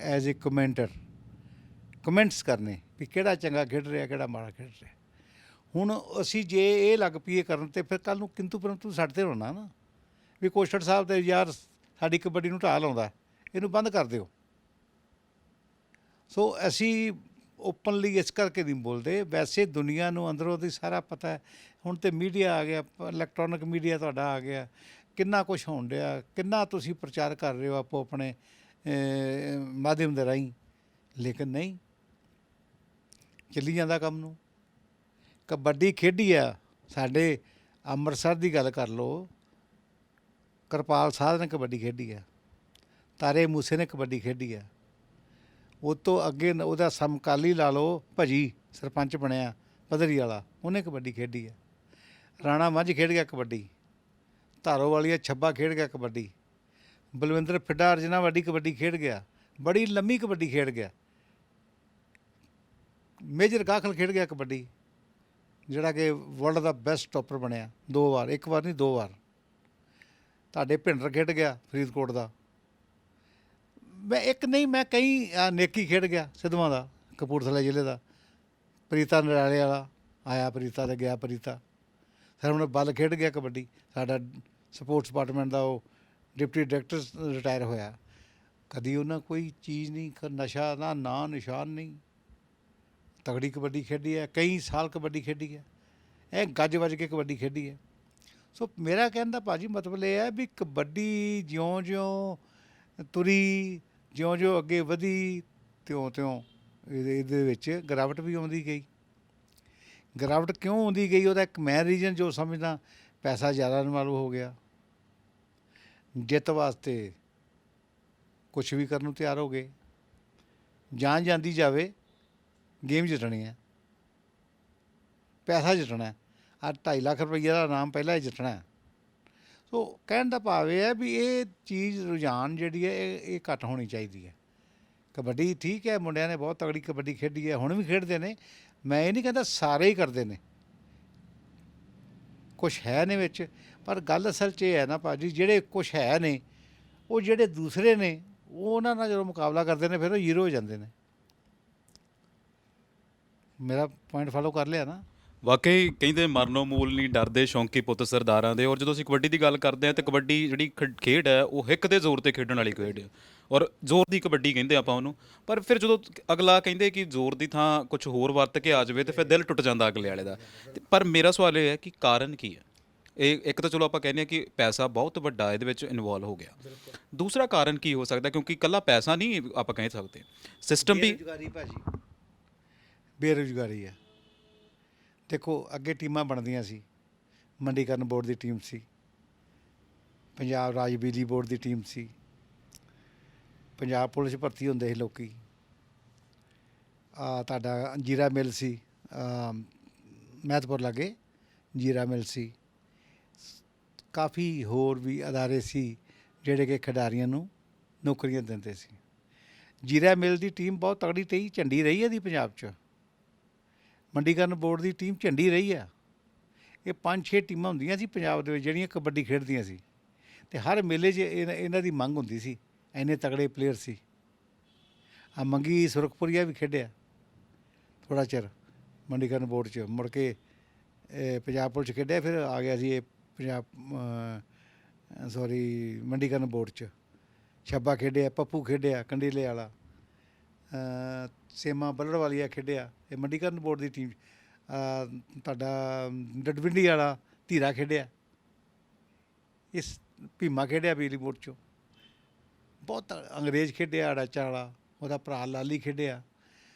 ਐਜ਼ ਏ ਕਮੈਂਟਰ, ਕਮੈਂਟਸ ਕਰਨੇ ਵੀ ਕਿਹੜਾ ਚੰਗਾ ਖੇਡ ਰਿਹਾ, ਕਿਹੜਾ ਮਾੜਾ ਖੇਡ ਰਿਹਾ। ਹੁਣ ਅਸੀਂ ਜੇ ਇਹ ਲੱਗ ਪਈਏ ਕਰਨ ਤਾਂ ਫਿਰ ਕੱਲ੍ਹ ਨੂੰ ਕਿੰਤੂ ਪਰੰਤੂ ਸਾਡੇ 'ਤੇ ਹੋਣਾ ਨਾ ਵੀ ਕੋਸ਼ਟ ਸਾਹਿਬ ਤੇ ਯਾਰ ਸਾਡੀ ਕਬੱਡੀ ਨੂੰ ਢਾਹ ਲਾਉਂਦਾ, ਇਹਨੂੰ ਬੰਦ ਕਰ ਦਿਓ। ਸੋ ਅਸੀਂ ਓਪਨਲੀ ਇਸ ਕਰਕੇ ਨਹੀਂ ਬੋਲਦੇ, ਵੈਸੇ ਦੁਨੀਆ ਨੂੰ ਅੰਦਰੋਂ ਦੀ ਸਾਰਾ ਪਤਾ ਹੈ। ਹੁਣ ਤਾਂ ਮੀਡੀਆ ਆ ਗਿਆ, ਇਲੈਕਟ੍ਰੋਨਿਕ ਮੀਡੀਆ ਤੁਹਾਡਾ ਆ ਗਿਆ, ਕਿੰਨਾ ਕੁਛ ਹੋਣ ਡਿਆ, ਕਿੰਨਾ ਤੁਸੀਂ ਪ੍ਰਚਾਰ ਕਰ ਰਹੇ ਹੋ ਆਪੋ ਆਪਣੇ ਮਾਧਿਅਮ ਦੇ ਰਾਹੀਂ, ਲੇਕਿਨ ਨਹੀਂ ਚੱਲੀ ਜਾਂਦਾ ਕੰਮ ਨੂੰ। ਕਬੱਡੀ ਖੇਡੀ ਆ ਸਾਡੇ ਅੰਮ੍ਰਿਤਸਰ ਦੀ ਗੱਲ ਕਰ ਲਓ, ਕਿਰਪਾਲ ਸਾਧ ਨੇ ਕਬੱਡੀ ਖੇਡੀ ਆ, ਤਾਰੇ ਮੂਸੇ ਨੇ ਕਬੱਡੀ ਖੇਡੀ ਆ, ਉਹ ਤੋਂ ਅੱਗੇ ਉਹਦਾ ਸਮਕਾਲੀ ਲਾ ਲਓ, ਭਜੀ ਸਰਪੰਚ ਬਣਿਆ ਪੱਧਰੀ ਵਾਲਾ, ਉਹਨੇ ਕਬੱਡੀ ਖੇਡੀ ਆ। ਰਾਣਾ ਮੱਝ ਖੇਡ ਗਿਆ ਕਬੱਡੀ, ਧਾਰੋ ਵਾਲੀਆ ਛੱਬਾ ਖੇਡ ਗਿਆ ਕਬੱਡੀ, ਬਲਵਿੰਦਰ ਫਿੱਡਾ ਅਰਜਨਾ ਵੱਡੀ ਕਬੱਡੀ ਖੇਡ ਗਿਆ, ਬੜੀ ਲੰਮੀ ਕਬੱਡੀ ਖੇਡ ਗਿਆ। ਮੇਜਰ ਗਾਖਲ ਖੇਡ ਗਿਆ ਕਬੱਡੀ, ਜਿਹੜਾ ਕਿ ਵਰਲਡ ਦਾ ਬੈਸਟ ਟੋਪਰ ਬਣਿਆ 2 ਵਾਰ, 1 ਵਾਰ ਨਹੀਂ 2 ਵਾਰ। ਤੁਹਾਡੇ ਭਿੰਡਰ ਖੇਡ ਗਿਆ ਫਰੀਦਕੋਟ ਦਾ, ਮੈਂ ਇੱਕ ਨਹੀਂ ਮੈਂ ਕਈ ਨੇਕੀ ਖੇਡ ਗਿਆ ਸਿੱਧਵਾਂ ਦਾ, ਕਪੂਰਥਲਾ ਜ਼ਿਲ੍ਹੇ ਦਾ, ਪ੍ਰੀਤਾ ਨਰਾਲੇ ਵਾਲਾ ਆਇਆ, ਪ੍ਰੀਤਾ ਤੇ ਗਿਆ, ਪ੍ਰੀਤਾ ਸਰਵਣ ਬੱਲ ਖੇਡ ਗਿਆ ਕਬੱਡੀ, ਸਾਡਾ ਸਪੋਰਟਸ ਡਿਪਾਰਟਮੈਂਟ ਦਾ ਉਹ ਡਿਪਟੀ ਡਾਇਰੈਕਟਰ ਰਿਟਾਇਰ ਹੋਇਆ। ਕਦੀ ਉਹਨਾਂ ਕੋਈ ਚੀਜ਼ ਨਹੀਂ, ਨਸ਼ਾ ਨਾ, ਨਾਂ ਨਿਸ਼ਾਨ ਨਹੀਂ, ਤਗੜੀ ਕਬੱਡੀ ਖੇਡੀ ਹੈ, ਕਈ ਸਾਲ ਕਬੱਡੀ ਖੇਡੀ ਹੈ, ਇਹ ਗੱਜ ਵੱਜ ਕੇ ਕਬੱਡੀ ਖੇਡੀ ਹੈ। ਸੋ ਮੇਰਾ ਕਹਿਣ ਦਾ ਭਾਜੀ ਮਤਲਬ ਇਹ ਹੈ ਵੀ ਕਬੱਡੀ ਜਿਉਂ-ਜਿਉਂ ਤੁਰੀ, ਜਿਉਂ-ਜਿਉਂ ਅੱਗੇ ਵਧੀ, ਤਿਉਂ-ਤਿਉਂ ਇਹਦੇ ਵਿੱਚ ਗਿਰਾਵਟ ਵੀ ਆਉਂਦੀ ਗਈ। ਗਿਰਾਵਟ ਕਿਉਂ ਆਉਂਦੀ ਗਈ, ਉਹਦਾ ਇੱਕ ਮੈਂ ਰੀਜ਼ਨ ਜੋ ਸਮਝਦਾ, ਪੈਸਾ ਜ਼ਿਆਦਾ ਇਨਵੋਲਵ ਹੋ ਗਿਆ, ਜਿੱਤ ਵਾਸਤੇ ਕੁਛ ਵੀ ਕਰਨ ਨੂੰ ਤਿਆਰ ਹੋ ਗਏ, ਜਾਨ ਜਾਂਦੀ ਜਾਵੇ ਗੇਮ ਜਿੱਤਣੀ ਹੈ, ਪੈਸਾ ਜਿੱਤਣਾ, ਆਹ 2.5 ਲੱਖ ਰੁਪਈਆ ਦਾ ਇਨਾਮ ਪਹਿਲਾਂ ਹੀ ਜਿੱਤਣਾ। ਸੋ ਕਹਿਣ ਦਾ ਭਾਵ ਇਹ ਹੈ ਵੀ ਇਹ ਚੀਜ਼ ਰੁਝਾਨ ਜਿਹੜੀ ਹੈ ਇਹ ਘੱਟ ਹੋਣੀ ਚਾਹੀਦੀ ਹੈ। ਕਬੱਡੀ ਠੀਕ ਹੈ, ਮੁੰਡਿਆਂ ਨੇ ਬਹੁਤ ਤਗੜੀ ਕਬੱਡੀ ਖੇਡੀ ਹੈ, ਹੁਣ ਵੀ ਖੇਡਦੇ ਨੇ, ਮੈਂ ਇਹ ਨਹੀਂ ਕਹਿੰਦਾ ਸਾਰੇ ਹੀ ਕਰਦੇ ਨੇ, ਕੁਛ ਹੈ ਨੇ ਵਿੱਚ, ਪਰ ਗੱਲ ਅਸਲ 'ਚ ਇਹ ਹੈ ਨਾ ਭਾਜੀ, ਜਿਹੜੇ ਕੁਛ ਹੈ ਨੇ ਉਹ ਜਿਹੜੇ ਦੂਸਰੇ ਨੇ ਉਹ ਉਹਨਾਂ ਨਾਲ ਜਦੋਂ ਮੁਕਾਬਲਾ ਕਰਦੇ ਨੇ ਫਿਰ ਉਹ ਜ਼ੀਰੋ ਹੋ ਜਾਂਦੇ ਨੇ। ਮੇਰਾ ਪੁਆਇੰਟ ਫਾਲੋ ਕਰ ਲਿਆ ਨਾ। ਵਾਕਈ ਕਹਿੰਦੇ ਮਰਨੋਂ ਮੂਲ ਨਹੀਂ ਡਰਦੇ ਸ਼ੌਂਕੀ ਪੁੱਤ ਸਰਦਾਰਾਂ ਦੇ। ਔਰ ਜਦੋਂ ਅਸੀਂ ਕਬੱਡੀ ਦੀ ਗੱਲ ਕਰਦੇ ਹਾਂ ਤਾਂ ਕਬੱਡੀ ਜਿਹੜੀ ਖੇਡ ਹੈ ਉਹ ਹਿੱਕ ਦੇ ਜ਼ੋਰ 'ਤੇ ਖੇਡਣ ਵਾਲੀ ਖੇਡ ਹੈ, ਔਰ ਜ਼ੋਰ ਦੀ ਕਬੱਡੀ ਕਹਿੰਦੇ ਆਪਾਂ ਉਹਨੂੰ। ਪਰ ਫਿਰ ਜਦੋਂ ਅਗਲਾ ਕਹਿੰਦੇ ਕਿ ਜ਼ੋਰ ਦੀ ਥਾਂ ਕੁਝ ਹੋਰ ਵਰਤ ਕੇ ਆ ਜਾਵੇ ਤਾਂ ਫਿਰ ਦਿਲ ਟੁੱਟ ਜਾਂਦਾ ਅਗਲੇ ਵਾਲੇ ਦਾ। ਪਰ ਮੇਰਾ ਸਵਾਲ ਇਹ ਹੈ ਕਿ ਕਾਰਨ ਕੀ ਹੈ? ਇਹ ਇੱਕ ਤਾਂ ਚਲੋ ਆਪਾਂ ਕਹਿੰਦੇ ਹਾਂ ਕਿ ਪੈਸਾ ਬਹੁਤ ਵੱਡਾ ਇਹਦੇ ਵਿੱਚ ਇਨਵੋਲਵ ਹੋ ਗਿਆ, ਦੂਸਰਾ ਕਾਰਨ ਕੀ ਹੋ ਸਕਦਾ? ਕਿਉਂਕਿ ਇਕੱਲਾ ਪੈਸਾ ਨਹੀਂ ਆਪਾਂ ਕਹਿ ਸਕਦੇ, ਸਿਸਟਮ ਵੀ। ਬੇਰੁਜ਼ਗਾਰੀ ਭਾਜੀ, ਬੇਰੁਜ਼ਗਾਰੀ ਹੈ। ਦੇਖੋ ਅੱਗੇ ਟੀਮਾਂ ਬਣਦੀਆਂ ਸੀ, ਮੰਡੀਕਰਨ ਬੋਰਡ ਦੀ ਟੀਮ ਸੀ, ਪੰਜਾਬ ਰਾਜ ਬਿਜਲੀ ਬੋਰਡ ਦੀ ਟੀਮ ਸੀ, ਪੰਜਾਬ ਪੁਲਿਸ ਭਰਤੀ ਹੁੰਦੇ ਸੀ ਲੋਕੀ, ਤੁਹਾਡਾ ਜੀਰਾ ਮਿਲ ਸੀ, ਮਹਿਤਪੁਰ ਲਾਗੇ ਜੀਰਾ ਮਿਲ ਸੀ, ਕਾਫੀ ਹੋਰ ਵੀ ਅਦਾਰੇ ਸੀ ਜਿਹੜੇ ਕਿ ਖਿਡਾਰੀਆਂ ਨੂੰ ਨੌਕਰੀਆਂ ਦਿੰਦੇ ਸੀ। ਜੀਰਾ ਮਿਲ ਦੀ ਟੀਮ ਬਹੁਤ ਤਗੜੀ ਤੇ ਝੰਡੀ ਰਹੀ ਹੈ ਦੀ ਪੰਜਾਬ 'ਚ। ਮੰਡੀਕਰਨ ਬੋਰਡ ਦੀ ਟੀਮ ਝੰਡੀ ਰਹੀ ਆ। ਇਹ 5-6 ਟੀਮਾਂ ਹੁੰਦੀਆਂ ਸੀ ਪੰਜਾਬ ਦੇ ਵਿੱਚ ਜਿਹੜੀਆਂ ਕਬੱਡੀ ਖੇਡਦੀਆਂ ਸੀ, ਅਤੇ ਹਰ ਮੇਲੇ 'ਚ ਇਹਨਾਂ ਦੀ ਮੰਗ ਹੁੰਦੀ ਸੀ, ਇੰਨੇ ਤਗੜੇ ਪਲੇਅਰ ਸੀ। ਆ ਮੰਗੀ ਸੁਰਖਪੁਰੀਆ ਵੀ ਖੇਡਿਆ ਥੋੜ੍ਹਾ ਚਿਰ ਮੰਡੀਕਰਨ ਬੋਰਡ 'ਚ, ਮੁੜ ਕੇ ਪੰਜਾਬ ਪੁਲਿਸ 'ਚ ਖੇਡਿਆ, ਫਿਰ ਆ ਗਿਆ ਸੀ ਇਹ ਪੰਜਾਬ ਮੰਡੀਕਰਨ ਬੋਰਡ 'ਚ। ਛੱਬਾ ਖੇਡਿਆ, ਪੱਪੂ ਖੇਡਿਆ ਕੰਡੀਲੇ ਵਾਲਾ, ਸੇਮਾ ਬੱਲੜਵਾਲੀਆ ਖੇਡਿਆ ਇਹ ਮੰਡੀਕਰਨ ਬੋਰਡ ਦੀ ਟੀਮ। ਤੁਹਾਡਾ ਡਡਵਿੰਡੀ ਵਾਲਾ ਧੀਰਾ ਖੇਡਿਆ, ਇਸ ਭੀਮਾ ਖੇਡਿਆ ਬਿਜਲੀ ਬੋਰਡ 'ਚੋਂ। ਬਹੁਤ ਅੰਗਰੇਜ਼ ਖੇਡਿਆ ਅੜਾਚਾ ਵਾਲਾ, ਉਹਦਾ ਭਰਾ ਲਾਲੀ ਖੇਡਿਆ।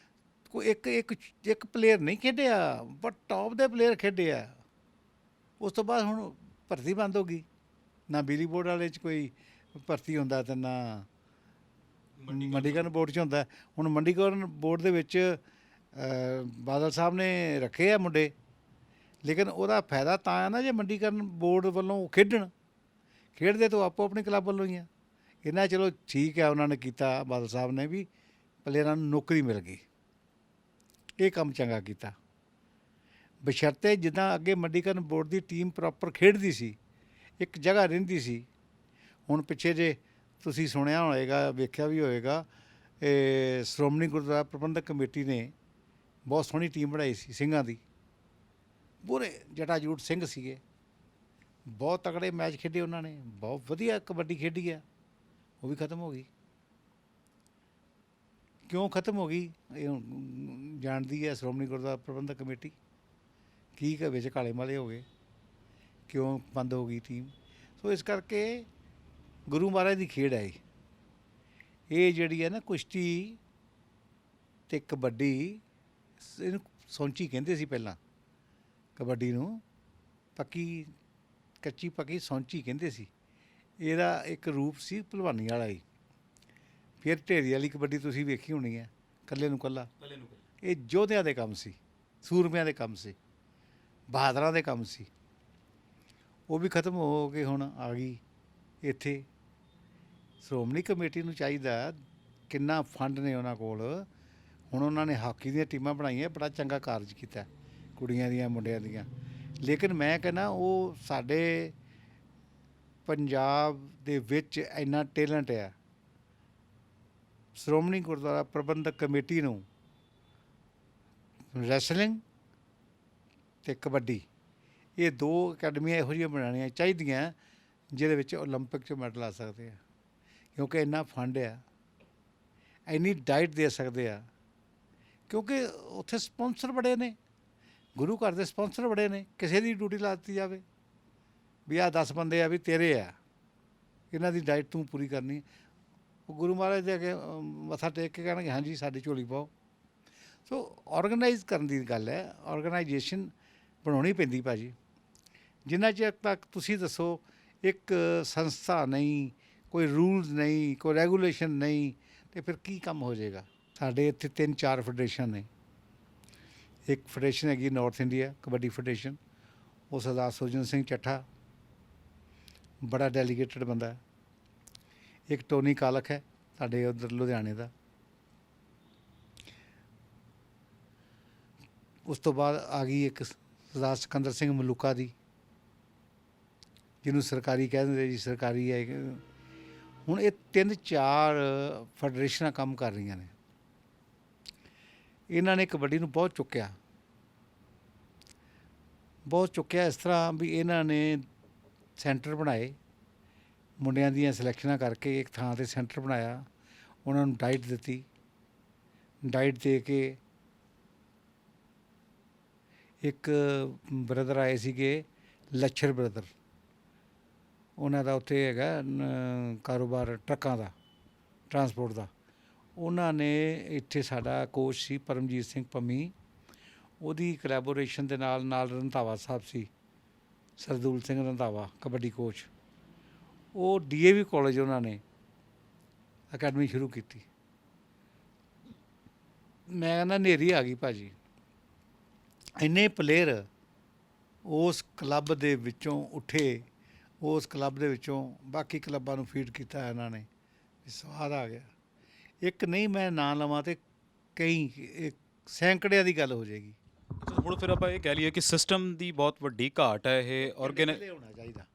ਕੋਈ ਇੱਕ ਪਲੇਅਰ ਨਹੀਂ ਖੇਡਿਆ, ਪਰ ਟੌਪ ਦੇ ਪਲੇਅਰ ਖੇਡੇ ਆ। ਉਸ ਤੋਂ ਬਾਅਦ ਹੁਣ ਭਰਤੀ ਬੰਦ ਹੋ ਗਈ, ਨਾ ਬਿਜਲੀ ਬੋਰਡ ਵਾਲੇ 'ਚ ਕੋਈ ਭਰਤੀ ਹੁੰਦਾ ਅਤੇ ਨਾ ਮੰਡੀਕਰਨ ਬੋਰਡ 'ਚ ਹੁੰਦਾ। ਹੁਣ ਮੰਡੀਕਰਨ ਬੋਰਡ ਦੇ ਵਿੱਚ ਬਾਦਲ ਸਾਹਿਬ ਨੇ ਰੱਖੇ ਆ ਮੁੰਡੇ, ਲੇਕਿਨ ਉਹਦਾ ਫਾਇਦਾ ਤਾਂ ਆ ਨਾ ਜੇ ਮੰਡੀਕਰਨ ਬੋਰਡ ਵੱਲੋਂ ਉਹ ਖੇਡਦੇ ਤਾਂ ਆਪੋ ਆਪਣੀ ਕਲੱਬ ਵੱਲੋਂ ਹੀ ਆ। ਇਹਨਾਂ ਚਲੋ ਠੀਕ ਹੈ, ਉਹਨਾਂ ਨੇ ਕੀਤਾ ਬਾਦਲ ਸਾਹਿਬ ਨੇ ਵੀ ਪਲੇਅਰਾਂ ਨੂੰ ਨੌਕਰੀ ਮਿਲ ਗਈ, ਇਹ ਕੰਮ ਚੰਗਾ ਕੀਤਾ। ਬਸ਼ਰਤੇ ਜਿੱਦਾਂ ਅੱਗੇ ਮੰਡੀਕਰਨ ਬੋਰਡ ਦੀ ਟੀਮ ਪ੍ਰੋਪਰ ਖੇਡਦੀ ਸੀ, ਇੱਕ ਜਗ੍ਹਾ ਰਹਿੰਦੀ ਸੀ। ਹੁਣ ਪਿੱਛੇ ਜੇ ਤੁਸੀਂ ਸੁਣਿਆ ਹੋਏਗਾ, ਵੇਖਿਆ ਵੀ ਹੋਏਗਾ, ਸ਼੍ਰੋਮਣੀ ਗੁਰਦੁਆਰਾ ਪ੍ਰਬੰਧਕ ਕਮੇਟੀ ਨੇ ਬਹੁਤ ਸੋਹਣੀ ਟੀਮ ਬਣਾਈ ਸੀ ਸਿੰਘਾਂ ਦੀ। ਪੂਰੇ ਜਟਾਜੂਟ ਸਿੰਘ ਸੀਗੇ, ਬਹੁਤ ਤਕੜੇ ਮੈਚ ਖੇਡੇ ਉਹਨਾਂ ਨੇ, ਬਹੁਤ ਵਧੀਆ ਕਬੱਡੀ ਖੇਡੀ ਆ। ਉਹ ਵੀ ਖਤਮ ਹੋ ਗਈ। ਕਿਉਂ ਖਤਮ ਹੋ ਗਈ ਇਹ ਜਾਣਦੀ ਹੈ ਸ਼੍ਰੋਮਣੀ ਗੁਰਦੁਆਰਾ ਪ੍ਰਬੰਧਕ ਕਮੇਟੀ। ਕੀ ਵਿੱਚ ਕਾਲੇ ਮਾਲੇ ਹੋ ਗਏ, ਕਿਉਂ ਬੰਦ ਹੋ ਗਈ ਟੀਮ। ਸੋ ਇਸ ਕਰਕੇ ਗੁਰੂ ਮਹਾਰਾਜ ਦੀ ਖੇਡ ਹੈ ਇਹ ਜਿਹੜੀ ਹੈ ਨਾ, ਕੁਸ਼ਤੀ ਅਤੇ ਕਬੱਡੀ। ਇਹਨੂੰ ਸੌਂਚੀ ਕਹਿੰਦੇ ਸੀ ਪਹਿਲਾਂ, ਕਬੱਡੀ ਨੂੰ ਕੱਚੀ ਪੱਕੀ ਸੌਂਚੀ ਕਹਿੰਦੇ ਸੀ। ਇਹਦਾ ਇੱਕ ਰੂਪ ਸੀ ਭਲਵਾਨੀ ਵਾਲਾ ਹੀ। ਫਿਰ ਢੇਰੀ ਵਾਲੀ ਕਬੱਡੀ ਤੁਸੀਂ ਵੇਖੀ ਹੋਣੀ ਹੈ, ਇਕੱਲੇ ਨੂੰ ਇਕੱਲਾ। ਇਹ ਯੋਧਿਆਂ ਦੇ ਕੰਮ ਸੀ, ਸੂਰਮਿਆਂ ਦੇ ਕੰਮ ਸੀ, ਬਹਾਦਰਾਂ ਦੇ ਕੰਮ ਸੀ। ਉਹ ਵੀ ਖਤਮ ਹੋ ਕੇ ਹੁਣ ਆ ਗਈ ਇੱਥੇ। ਸ਼੍ਰੋਮਣੀ ਕਮੇਟੀ ਨੂੰ ਚਾਹੀਦਾ, ਕਿੰਨਾ ਫੰਡ ਨੇ ਉਹਨਾਂ ਕੋਲ। ਹੁਣ ਉਹਨਾਂ ਨੇ ਹਾਕੀ ਦੀਆਂ ਟੀਮਾਂ ਬਣਾਈਆਂ, ਬੜਾ ਚੰਗਾ ਕਾਰਜ ਕੀਤਾ ਕੁੜੀਆਂ ਦੀਆਂ ਮੁੰਡਿਆਂ ਦੀਆਂ। ਲੇਕਿਨ ਮੈਂ ਕਹਿੰਦਾ ਉਹ ਸਾਡੇ ਪੰਜਾਬ ਦੇ ਵਿੱਚ ਇੰਨਾ ਟੈਲੈਂਟ ਆ। ਸ਼੍ਰੋਮਣੀ ਗੁਰਦੁਆਰਾ ਪ੍ਰਬੰਧਕ ਕਮੇਟੀ ਨੂੰ ਰੈਸਲਿੰਗ ਅਤੇ ਕਬੱਡੀ, ਇਹ ਦੋ ਅਕੈਡਮੀਆਂ ਇਹੋ ਜਿਹੀਆਂ ਬਣਾਉਣੀਆਂ ਚਾਹੀਦੀਆਂ ਜਿਹਦੇ ਵਿੱਚ ਓਲੰਪਿਕ 'ਚ ਮੈਡਲ ਆ ਸਕਦੇ ਆ, ਕਿਉਂਕਿ ਇੰਨਾ ਫੰਡ ਆ, ਇੰਨੀ ਡਾਈਟ ਦੇ ਸਕਦੇ ਆ। ਕਿਉਂਕਿ ਉੱਥੇ ਸਪੋਂਸਰ ਬੜੇ ਨੇ, ਗੁਰੂ ਘਰ ਦੇ ਸਪੋਂਸਰ ਬੜੇ ਨੇ। ਕਿਸੇ ਦੀ ਡਿਊਟੀ ਲਾ ਦਿੱਤੀ ਜਾਵੇ ਵੀ ਆਹ 10 ਬੰਦੇ ਆ ਵੀ ਤੇਰੇ ਆ, ਇਹਨਾਂ ਦੀ ਡਾਈਟ ਤੂੰ ਪੂਰੀ ਕਰਨੀ। ਉਹ ਗੁਰੂ ਮਹਾਰਾਜ ਦੇ ਅੱਗੇ ਮੱਥਾ ਟੇਕ ਕੇ ਕਹਿਣਗੇ ਹਾਂਜੀ ਸਾਡੀ ਝੋਲੀ ਪਾਓ। ਸੋ ਔਰਗਨਾਈਜ਼ ਕਰਨ ਦੀ ਗੱਲ ਹੈ, ਔਰਗਨਾਈਜੇਸ਼ਨ ਬਣਾਉਣੀ ਪੈਂਦੀ ਭਾਅ ਜੀ। ਜਿੰਨਾ ਚਿਰ ਤੱਕ ਤੁਸੀਂ ਦੱਸੋ ਇੱਕ ਸੰਸਥਾ ਨਹੀਂ, ਕੋਈ ਰੂਲਸ ਨਹੀਂ, ਕੋਈ ਰੈਗੂਲੇਸ਼ਨ ਨਹੀਂ, ਅਤੇ ਫਿਰ ਕੀ ਕੰਮ ਹੋ ਜਾਏਗਾ। ਸਾਡੇ ਇੱਥੇ 3-4 ਫੈਡਰੇਸ਼ਨ ਨੇ। ਇੱਕ ਫੈਡਰੇਸ਼ਨ ਹੈਗੀ ਨਾਰਥ ਇੰਡੀਆ ਕਬੱਡੀ ਫੈਡਰੇਸ਼ਨ, ਉਹ ਸਰਦਾਰ ਸੁਰਜਨ ਸਿੰਘ ਚੱਠਾ ਬੜਾ ਡੈਲੀਗੇਟਡ ਬੰਦਾ ਹੈ। ਇੱਕ ਟੋਨੀ ਕਾਲਖ ਹੈ ਸਾਡੇ ਉੱਧਰ ਲੁਧਿਆਣੇ ਦਾ। ਉਸ ਤੋਂ ਬਾਅਦ ਆ ਗਈ ਇੱਕ ਸਰਦਾਰ ਸਿਕੰਦਰ ਸਿੰਘ ਮਲੂਕਾ ਦੀ, ਜਿਹਨੂੰ ਸਰਕਾਰੀ ਕਹਿ ਦਿੰਦੇ ਜੀ, ਸਰਕਾਰੀ ਹੈ। ਹੁਣ ਇਹ 3-4 ਫੈਡਰੇਸ਼ਨਾਂ ਕੰਮ ਕਰ ਰਹੀਆਂ ਨੇ। ਇਹਨਾਂ ਨੇ ਕਬੱਡੀ ਨੂੰ ਬਹੁਤ ਚੁੱਕਿਆ ਇਸ ਤਰ੍ਹਾਂ ਵੀ ਇਹਨਾਂ ਨੇ ਸੈਂਟਰ ਬਣਾਏ, ਮੁੰਡਿਆਂ ਦੀਆਂ ਸਿਲੈਕਸ਼ਨਾਂ ਕਰਕੇ ਇੱਕ ਥਾਂ 'ਤੇ ਸੈਂਟਰ ਬਣਾਇਆ, ਉਹਨਾਂ ਨੂੰ ਡਾਈਟ ਦਿੱਤੀ। ਡਾਈਟ ਦੇ ਕੇ ਇੱਕ ਬ੍ਰਦਰ ਆਏ ਸੀਗੇ ਲੱਛਰ ਬ੍ਰਦਰ, ਉਹਨਾਂ ਦਾ ਉੱਥੇ ਹੈਗਾ ਕਾਰੋਬਾਰ ਟਰੱਕਾਂ ਦਾ, ਟਰਾਂਸਪੋਰਟ ਦਾ। ਉਹਨਾਂ ਨੇ ਇੱਥੇ ਸਾਡਾ ਕੋਚ ਸੀ ਪਰਮਜੀਤ ਸਿੰਘ ਪੰਮੀ, ਉਹਦੀ ਕੋਲੈਬੋਰੇਸ਼ਨ ਦੇ ਨਾਲ ਰੰਧਾਵਾ ਸਾਹਿਬ ਸੀ, ਸਰਦੂਲ ਸਿੰਘ ਰੰਧਾਵਾ ਕਬੱਡੀ ਕੋਚ। ਉਹ DAV ਕਾਲਜ ਉਹਨਾਂ ਨੇ ਅਕੈਡਮੀ ਸ਼ੁਰੂ ਕੀਤੀ। ਮੈਂ ਕਹਿੰਦਾ ਹਨੇਰੀ ਆ ਗਈ ਭਾਅ ਜੀ। ਇੰਨੇ ਪਲੇਅਰ ਉਸ ਕਲੱਬ ਦੇ ਵਿੱਚੋਂ ਉੱਠੇ, ਉਸ ਕਲੱਬ ਦੇ ਵਿੱਚੋਂ ਬਾਕੀ ਕਲੱਬਾਂ ਨੂੰ ਫੀਡ ਕੀਤਾ ਇਹਨਾਂ ਨੇ, ਵੀ ਸਵਾਦ ਆ ਗਿਆ। ਇੱਕ ਨਹੀਂ ਮੈਂ ਨਾਂ ਲਵਾਂ ਤੇ ਕਈ ਸੈਂਕੜਿਆਂ ਦੀ ਗੱਲ ਹੋ ਜਾਏਗੀ। ਅੱਛਾ, ਹੁਣ ਫਿਰ ਆਪਾਂ ਇਹ ਕਹਿ ਲਈਏ ਕਿ ਸਿਸਟਮ ਦੀ ਬਹੁਤ ਵੱਡੀ ਘਾਟ ਹੈ ਇਹ ਥੱਲੇ ਹੋਣਾ ਚਾਹੀਦਾ।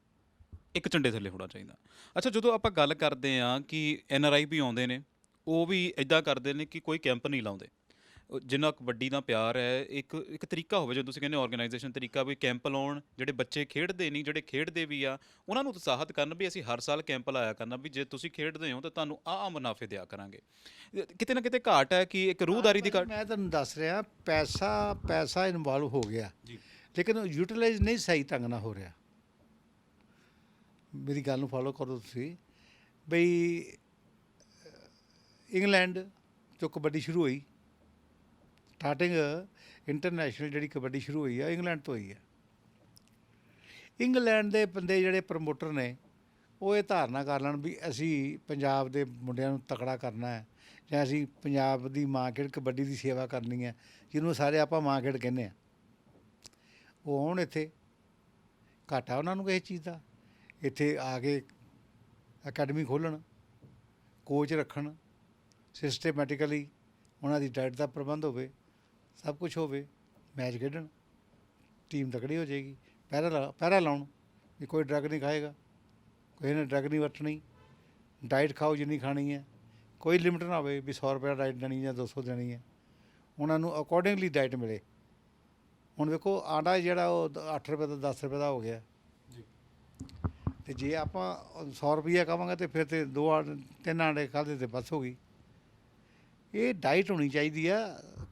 ਇੱਕ ਝੰਡੇ ਥੱਲੇ ਹੋਣਾ ਚਾਹੀਦਾ। ਅੱਛਾ, ਜਦੋਂ ਆਪਾਂ ਗੱਲ ਕਰਦੇ ਹਾਂ ਕਿ NRI ਵੀ ਆਉਂਦੇ ਨੇ, ਉਹ ਵੀ ਇੱਦਾਂ ਕਰਦੇ ਨੇ ਕਿ ਕੋਈ ਕੈਂਪ ਨਹੀਂ ਲਾਉਂਦੇ। ਜਿੰਨਾ ਕਬੱਡੀ ਦਾ ਪਿਆਰ ਹੈ, ਇੱਕ ਇੱਕ ਤਰੀਕਾ ਹੋਵੇ, ਜਦੋਂ ਤੁਸੀਂ ਕਹਿੰਦੇ ਆਰਗੇਨਾਈਜੇਸ਼ਨ ਤਰੀਕਾ, ਵੀ ਕੈਂਪ ਲਾਉਣ, ਜਿਹੜੇ ਬੱਚੇ ਖੇਡਦੇ ਨਹੀਂ, ਜਿਹੜੇ ਖੇਡਦੇ ਵੀ ਆ, ਉਹਨਾਂ ਨੂੰ ਉਤਸ਼ਾਹਿਤ ਕਰਨ ਵੀ ਅਸੀਂ ਹਰ ਸਾਲ ਕੈਂਪ ਲਾਇਆ ਕਰਨਾ, ਵੀ ਜੇ ਤੁਸੀਂ ਖੇਡਦੇ ਹੋ ਤਾਂ ਤੁਹਾਨੂੰ ਆਹ ਮੁਨਾਫੇ ਦਿਆ ਕਰਾਂਗੇ। ਕਿਤੇ ਨਾ ਕਿਤੇ ਘਾਟ ਹੈ ਕਿ ਇੱਕ ਰੂਹਦਾਰੀ ਦੀ ਘਾਟ। ਮੈਂ ਤੁਹਾਨੂੰ ਦੱਸ ਰਿਹਾ, ਪੈਸਾ ਇਨਵੋਲਵ ਹੋ ਗਿਆ ਜੀ। ਲੇਕਿਨ ਯੂਟੀਲਾਈਜ਼ ਨਹੀਂ ਸਹੀ ਢੰਗ ਨਾਲ ਹੋ ਰਿਹਾ। ਮੇਰੀ ਗੱਲ ਨੂੰ ਫੋਲੋ ਕਰੋ ਤੁਸੀਂ। ਬਈ ਇੰਗਲੈਂਡ 'ਚੋਂ ਕਬੱਡੀ ਸ਼ੁਰੂ ਹੋਈ, ਸਟਾਰਟਿੰਗ ਇੰਟਰਨੈਸ਼ਨਲ ਜਿਹੜੀ ਕਬੱਡੀ ਸ਼ੁਰੂ ਹੋਈ ਆ ਇੰਗਲੈਂਡ ਤੋਂ ਹੋਈ ਹੈ। ਇੰਗਲੈਂਡ ਦੇ ਬੰਦੇ ਜਿਹੜੇ ਪ੍ਰਮੋਟਰ ਨੇ, ਉਹ ਇਹ ਧਾਰਨਾ ਕਰ ਲੈਣ ਵੀ ਅਸੀਂ ਪੰਜਾਬ ਦੇ ਮੁੰਡਿਆਂ ਨੂੰ ਤਕੜਾ ਕਰਨਾ ਹੈ, ਜਾਂ ਅਸੀਂ ਪੰਜਾਬ ਦੀ ਮਾਂ ਖੇਡ ਕਬੱਡੀ ਦੀ ਸੇਵਾ ਕਰਨੀ ਹੈ, ਜਿਹਨੂੰ ਸਾਰੇ ਆਪਾਂ ਮਾਂ ਖੇਡ ਕਹਿੰਦੇ ਹਾਂ। ਉਹ ਆਉਣ ਇੱਥੇ, ਘਾਟਾ ਉਹਨਾਂ ਨੂੰ ਕਿਸੇ ਚੀਜ਼ ਦਾ, ਇੱਥੇ ਆ ਕੇ ਅਕੈਡਮੀ ਖੋਲ੍ਹਣ, ਕੋਚ ਰੱਖਣ, ਸਿਸਟੇਮੈਟਿਕਲੀ ਉਹਨਾਂ ਦੀ ਡਾਈਟ ਦਾ ਪ੍ਰਬੰਧ ਹੋਵੇ, ਸਭ ਕੁਝ ਹੋਵੇ, ਮੈਚ ਖੇਡਣ, ਟੀਮ ਤਕੜੀ ਹੋ ਜਾਏਗੀ। ਪਹਿਰਾ ਲਾਉਣ ਵੀ ਕੋਈ ਡਰੱਗ ਨਹੀਂ ਖਾਏਗਾ, ਕੋਈ ਨੇ ਡਰੱਗ ਨਹੀਂ ਵਰਤਣੀ, ਡਾਈਟ ਖਾਓ ਜਿੰਨੀ ਖਾਣੀ ਹੈ, ਕੋਈ ਲਿਮਿਟ ਨਾ ਹੋਵੇ ਵੀ 100 ਰੁਪਏ ਡਾਈਟ ਦੇਣੀ ਜਾਂ 200 ਦੇਣੀ ਹੈ, ਉਹਨਾਂ ਨੂੰ ਅਕੋਰਡਿੰਗਲੀ ਡਾਈਟ ਮਿਲੇ। ਹੁਣ ਵੇਖੋ, ਆਟਾ ਜਿਹੜਾ ਉਹ 8 ਰੁਪਏ ਦਾ 10 ਰੁਪਏ ਦਾ ਹੋ ਗਿਆ ਜੀ, ਅਤੇ ਜੇ ਆਪਾਂ 100 ਰੁਪਈਆ ਕਹਾਂਗੇ ਤਾਂ ਫਿਰ ਤਾਂ 2-3 ਆਂਡੇ ਖਾਧੇ ਤੇ ਬਸ ਹੋ ਗਈ। ਇਹ ਡਾਈਟ ਹੋਣੀ ਚਾਹੀਦੀ ਆ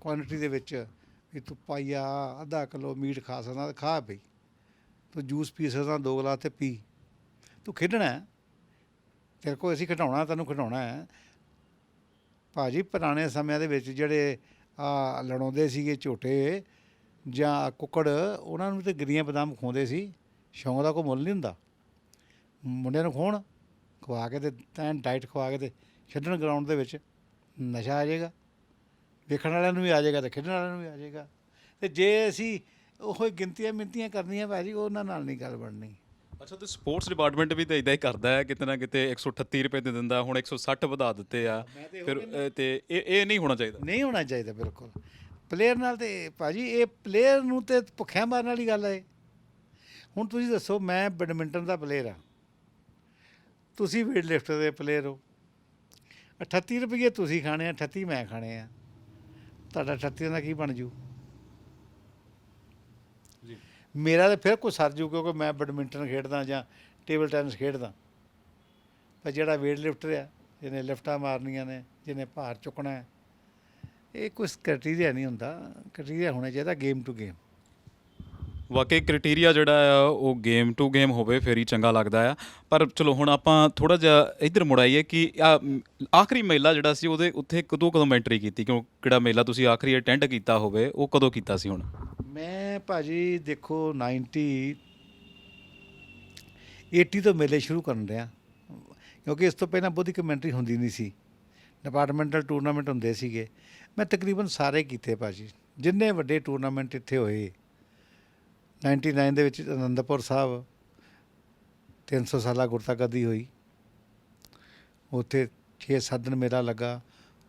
ਕੁਆਂਟਿਟੀ ਦੇ ਵਿੱਚ, ਵੀ ਤੂੰ ਪਾਈਆ ਅੱਧਾ ਕਿਲੋ ਮੀਟ ਖਾ ਸਕਦਾ ਤਾਂ ਖਾ ਪਈ, ਤੂੰ ਜੂਸ ਪੀ ਸਕਦਾ 2 ਗਲਾਸ ਤੇ ਪੀ, ਤੂੰ ਖੇਡਣਾ ਤੇਰੇ ਕੋਲ ਅਸੀਂ ਖਿਡਾਉਣਾ, ਤੈਨੂੰ ਖਿਡਾਉਣਾ ਹੈ। ਭਾਅ ਜੀ ਪੁਰਾਣੇ ਸਮਿਆਂ ਦੇ ਵਿੱਚ ਜਿਹੜੇ ਲੜਾਉਂਦੇ ਸੀਗੇ ਝੋਟੇ ਜਾਂ ਕੁੱਕੜ, ਉਹਨਾਂ ਨੂੰ ਤਾਂ ਗਿਰੀਆਂ ਬਦਾਮ ਖਵਾਉਂਦੇ ਸੀ, ਸ਼ੌਂਕ ਦਾ ਕੋਈ ਮੁੱਲ ਨਹੀਂ ਹੁੰਦਾ। ਮੁੰਡਿਆਂ ਨੂੰ ਖਵਾ ਕੇ ਤੇ ਤੈਨ ਡਾਈਟ ਖਵਾ ਕੇ ਤੇ ਛੱਡਣ ਗਰਾਊਂਡ ਦੇ ਵਿੱਚ, ਨਸ਼ਾ ਆ ਜਾਏਗਾ, ਵੇਖਣ ਵਾਲਿਆਂ ਨੂੰ ਵੀ ਆ ਜਾਏਗਾ ਅਤੇ ਖੇਡਣ ਵਾਲਿਆਂ ਨੂੰ ਵੀ ਆ ਜਾਏਗਾ। ਅਤੇ ਜੇ ਅਸੀਂ ਉਹ ਗਿਣਤੀਆਂ ਮਿਣਤੀਆਂ ਕਰਨੀਆਂ ਭਾਅ ਜੀ, ਉਹਨਾਂ ਨਾਲ ਨਹੀਂ ਗੱਲ ਬਣਨੀ। ਅੱਛਾ, ਤੇ ਸਪੋਰਟਸ ਡਿਪਾਰਟਮੈਂਟ ਵੀ ਤਾਂ ਇੱਦਾਂ ਹੀ ਕਰਦਾ ਹੈ, ਕਿਤੇ ਨਾ ਕਿਤੇ 138 ਰੁਪਏ ਦੇ ਦਿੰਦਾ, ਹੁਣ 160 ਵਧਾ ਦਿੱਤੇ ਆ ਫਿਰ, ਤੇ ਇਹ ਨਹੀਂ ਹੋਣਾ ਚਾਹੀਦਾ। ਨਹੀਂ ਹੋਣਾ ਚਾਹੀਦਾ ਬਿਲਕੁਲ। ਪਲੇਅਰ ਨਾਲ ਤੇ ਭਾਅ ਜੀ, ਇਹ ਪਲੇਅਰ ਨੂੰ ਤੇ ਭੁੱਖਿਆਂ ਮਾਰਨ ਵਾਲੀ ਗੱਲ ਹੈ। ਹੁਣ ਤੁਸੀਂ ਦੱਸੋ, ਮੈਂ ਬੈਡਮਿੰਟਨ ਦਾ ਪਲੇਅਰ ਹਾਂ, ਤੁਸੀਂ ਵੇਟ ਲਿਫਟ ਦੇ ਪਲੇਅਰ ਹੋ, 38 ਰੁਪਈਏ ਤੁਸੀਂ ਖਾਣੇ ਆ, 38 ਮੈਂ ਖਾਣੇ ਆ, ਤੁਹਾਡਾ 38 ਦਾ ਕੀ ਬਣ ਜੂ? ਜੀ। ਮੇਰਾ ਤਾਂ ਫਿਰ ਕੋਈ ਸਰ ਜੂ, ਕਿਉਂਕਿ ਮੈਂ ਬੈਡਮਿੰਟਨ ਖੇਡਦਾ ਜਾਂ ਟੇਬਲ ਟੈਨਿਸ ਖੇਡਦਾ। ਪਰ ਜਿਹੜਾ ਵੇਟ ਲਿਫਟਰ ਆ, ਜਿਹਨੇ ਲਿਫਟਾਂ ਮਾਰਨੀਆਂ ਨੇ, ਜਿਹਨੇ ਭਾਰ ਚੁੱਕਣਾ ਹੈ, ਇਹ ਕੋਈ ਕ੍ਰਾਈਟੀਰੀਆ ਨਹੀਂ ਹੁੰਦਾ। ਕ੍ਰਾਈਟੀਰੀਆ ਹੋਣਾ ਚਾਹੀਦਾ ਗੇਮ ਟੂ ਗੇਮ। ਵਾਕਈ ਕ੍ਰਾਈਟੇਰੀਆ ਜਿਹੜਾ ਆ ਉਹ ਗੇਮ ਟੂ ਗੇਮ ਹੋਵੇ, ਫਿਰ ਹੀ ਚੰਗਾ ਲੱਗਦਾ ਆ। ਪਰ ਚਲੋ ਹੁਣ ਆਪਾਂ ਥੋੜ੍ਹਾ ਜਿਹਾ ਇੱਧਰ ਮੁੜ ਆਈਏ ਕਿ ਆਖਰੀ ਮੇਲਾ ਜਿਹੜਾ ਸੀ ਉਹਦੇ ਉੱਥੇ ਕਦੋਂ ਐਂਟਰੀ ਕੀਤੀ, ਕਿਹੜਾ ਮੇਲਾ ਤੁਸੀਂ ਆਖਰੀ ਅਟੈਂਡ ਕੀਤਾ ਹੋਵੇ, ਉਹ ਕਦੋਂ ਕੀਤਾ ਸੀ? ਹੁਣ ਮੈਂ ਭਾਜੀ ਦੇਖੋ 80 ਤੋਂ ਮੇਲੇ ਸ਼ੁਰੂ ਕਰਨ ਰਿਹਾ, ਕਿਉਂਕਿ ਇਸ ਤੋਂ ਪਹਿਲਾਂ ਬਹੁਤੀ ਕਮੈਂਟਰੀ ਹੁੰਦੀ ਨਹੀਂ ਸੀ, ਡਿਪਾਰਟਮੈਂਟਲ ਟੂਰਨਾਮੈਂਟ ਹੁੰਦੇ ਸੀਗੇ। ਮੈਂ ਤਕਰੀਬਨ ਸਾਰੇ ਕੀਤੇ ਭਾਜੀ, ਜਿੰਨੇ ਵੱਡੇ ਟੂਰਨਾਮੈਂਟ ਇੱਥੇ ਹੋਏ। 99 ਦੇ ਵਿੱਚ ਅਨੰਦਪੁਰ ਸਾਹਿਬ 300 ਸਾਲਾ ਗੁਰਤਾ ਗੱਦੀ ਹੋਈ, ਉੱਥੇ 6-7 ਦਿਨ ਮੇਲਾ ਲੱਗਾ,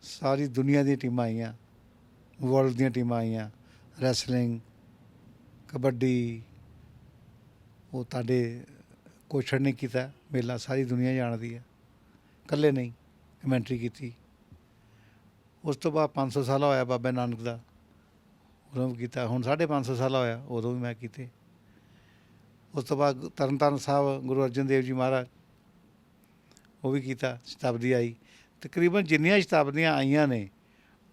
ਸਾਰੀ ਦੁਨੀਆ ਦੀਆਂ ਟੀਮਾਂ ਆਈਆਂ, ਵਰਲਡ ਦੀਆਂ ਟੀਮਾਂ ਆਈਆਂ, ਰੈਸਲਿੰਗ, ਕਬੱਡੀ। ਉਹ ਤੁਹਾਡੇ ਕੁਛੜ ਨਹੀਂ ਕੀਤਾ ਮੇਲਾ, ਸਾਰੀ ਦੁਨੀਆ ਜਾਣਦੀ ਹੈ, ਇਕੱਲੇ ਨਹੀਂ ਕਮੈਂਟਰੀ ਕੀਤੀ। ਉਸ ਤੋਂ ਬਾਅਦ 500 ਸਾਲਾ ਹੋਇਆ ਬਾਬਾ ਨਾਨਕ ਦਾ, ਉਦੋਂ ਵੀ ਕੀਤਾ। ਹੁਣ 550 ਸਾਲਾ ਹੋਇਆ, ਉਦੋਂ ਵੀ ਮੈਂ ਕੀਤੇ। ਉਸ ਤੋਂ ਬਾਅਦ ਤਰਨਤਾਰਨ ਸਾਹਿਬ ਗੁਰੂ ਅਰਜਨ ਦੇਵ ਜੀ ਮਹਾਰਾਜ, ਉਹ ਵੀ ਕੀਤਾ। ਸ਼ਤਾਬਦੀ ਆਈ, ਤਕਰੀਬਨ ਜਿੰਨੀਆਂ ਸ਼ਤਾਬਦੀਆਂ ਆਈਆਂ ਨੇ